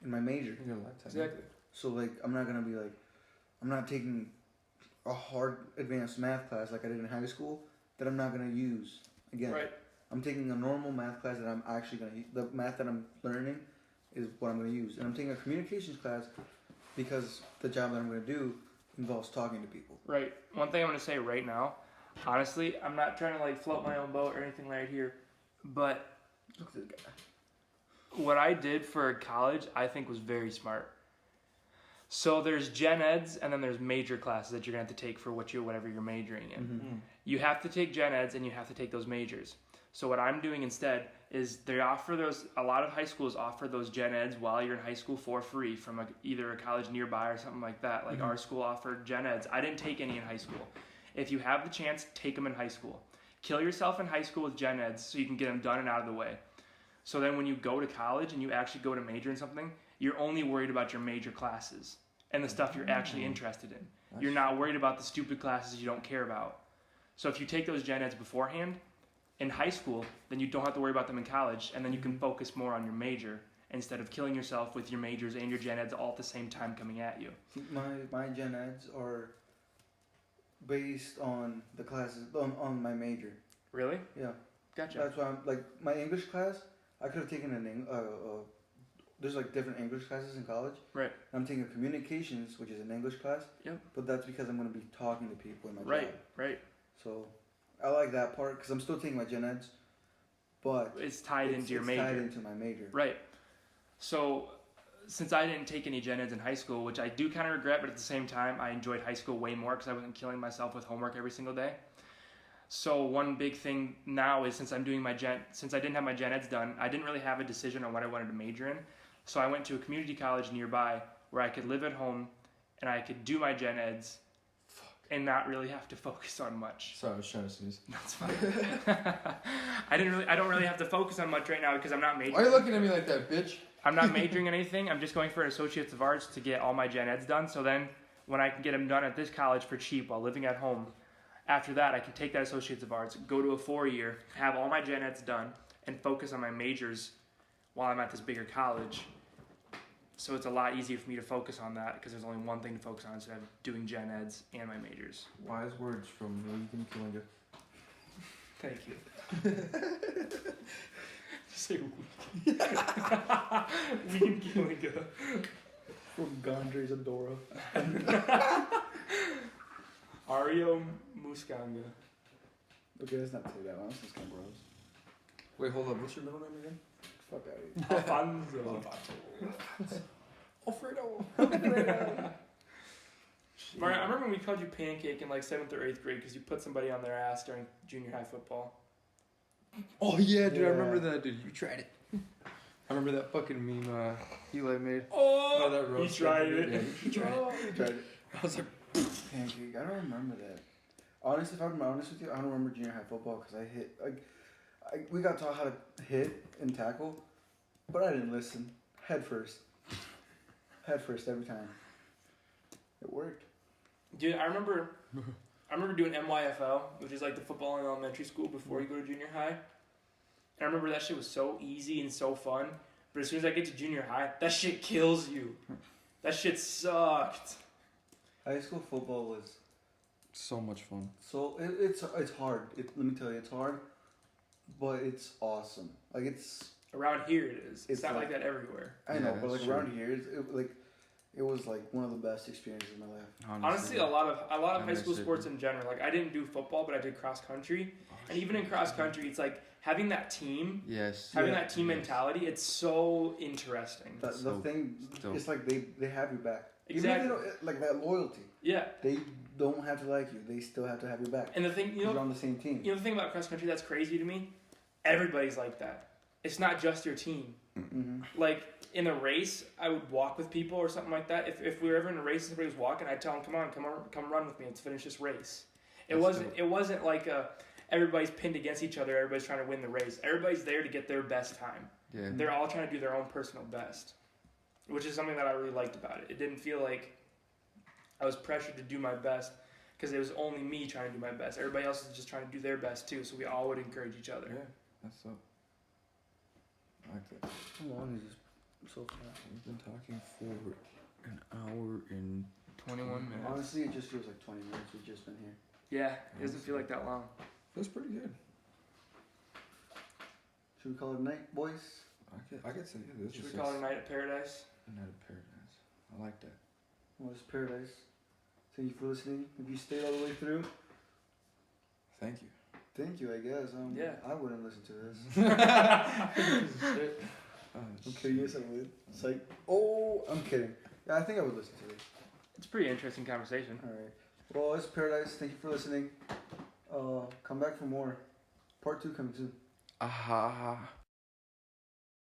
major. In your lifetime. Exactly. So like I'm not taking a hard advanced math class like I did in high school that I'm not gonna use again. Right. I'm taking a normal math class that I'm actually gonna the math that I'm learning is what I'm gonna use, and I'm taking a communications class because the job that I'm gonna do involves talking to people. Right. One thing I'm gonna say right now, honestly, I'm not trying to like float my own boat or anything right here, but Look at this guy. what I did for college, I think was very smart. So there's gen eds and then there's major classes that you're gonna have to take for whatever you're majoring in. Mm-hmm. You have to take gen eds and you have to take those majors. So what I'm doing instead is they offer those. A lot of high schools offer those gen eds while you're in high school for free from either a college nearby or something like that. Like our school offered gen eds. I didn't take any in high school. If you have the chance, take them in high school. Kill yourself in high school with gen eds so you can get them done and out of the way. So then when you go to college and you actually go to major in something, you're only worried about your major classes and the stuff you're actually interested in. You're not worried about the stupid classes you don't care about. So if you take those gen eds beforehand in high school, then you don't have to worry about them in college, and then you can focus more on your major instead of killing yourself with your majors and your gen eds all at the same time coming at you. My gen eds are based on the classes on my major. Really? Yeah. Gotcha. That's why I'm like my English class. I could have taken there's like different English classes in college. Right. I'm taking communications, which is an English class. Yep. But that's because I'm going to be talking to people in my Right, job. right. So I like that part because I'm still taking my gen eds, but It's tied into your it's major. tied into my major. Right. So, since I didn't take any gen eds in high school, which I do kind of regret, but at the same time, I enjoyed high school way more because I wasn't killing myself with homework every single day. So one big thing now is since I didn't have my gen eds done, I didn't really have a decision on what I wanted to major in. So I went to a community college nearby where I could live at home and I could do my gen eds and not really have to focus on much. Sorry, I was trying to sneeze. That's fine. I don't really have to focus on much right now because I'm not majoring. Why are you looking at me like that, bitch? I'm not majoring in anything. I'm just going for an Associates of Arts to get all my gen eds done. So then when I can get them done at this college for cheap while living at home, after that I can take that Associates of Arts, go to a 4-year, have all my gen eds done, and focus on my majors while I'm at this bigger college. So it's a lot easier for me to focus on that because there's only one thing to focus on instead of doing gen eds and my majors. Wise words from Ethan Killinger. Thank you. Say weak. Weak Killinger. From Gondre's Adora. Ario Muscanga. Okay, let's not say that one. This is kind of gross. Wait, hold up. What's your middle name again? Fuck out of Alfonso. Alfredo. Mario, I remember when we called you Pancake in like 7th or 8th grade because you put somebody on their ass during junior high football. Oh yeah, dude. I Yeah. remember that, dude. You tried it. I remember that fucking meme Eli made. Oh, that he roast tried thing. it. Yeah, he tried it. You tried it. I was like, Pancake. I don't remember that. Honestly, if I'm honest with you, I don't remember junior high football because I hit we got taught how to hit and tackle, but I didn't listen. Head first every time. It worked. Dude, I remember doing MYFL, which is like the football in elementary school before you go to junior high. And I remember that shit was so easy and so fun. But as soon as I get to junior high, that shit kills you. That shit sucked. High school football was so much fun. so it's hard. Let me tell you, it's hard, but it's awesome. Like it's Around here it is. It's It's not like like- that everywhere. I Yeah, know, but that's like true. around here, it was like one of the best experiences of my life. Honestly, a lot of I high school miss it. sports in general. Like I didn't do football, but I did cross country. And even in cross country, it's like having that team, Yes. having Yeah. that team Yes. mentality. It's so interesting. The So thing, dope. it's like they have your back. Exactly. Even if they don't, like that loyalty. Yeah. They don't have to like you. They still have to have your back. And the thing, you You're know, on the same team. the thing about cross country that's crazy to me, everybody's like that. It's not just your team. Mm-hmm. Like in a race, I would walk with people or something like that. If we were ever in a race and somebody was walking, I'd tell them, come run with me. Let's finish this race. That's It wasn't like everybody's pinned against each other. Everybody's trying to win the race. Everybody's there to get their best time. Yeah. They're all trying to do their own personal best, which is something that I really liked about it. It didn't feel like I was pressured to do my best because it was only me trying to do my best. Everybody else is just trying to do their best too. So we all would encourage each other. Yeah. That's so. I like that. How long is this? So far. We've been talking for an hour and 21 minutes. Honestly, it just feels like 20 minutes. We've just been here. Yeah, it doesn't feel like that long. feels pretty good. Should we call it a night, boys? I could say yeah, this Should is we call it a night at paradise? a night of paradise. I like that. Well, it's paradise. Thank you for listening. If you stayed all the way through, Thank you. thank you, I guess. Yeah. I wouldn't listen to this. I'm kidding. Yes, I would. It's like, oh, I'm kidding. Yeah, I think I would listen to this. It's a pretty interesting conversation. All right. Well, it's paradise. Thank you for listening. Come back for more. Part 2 coming soon. Aha.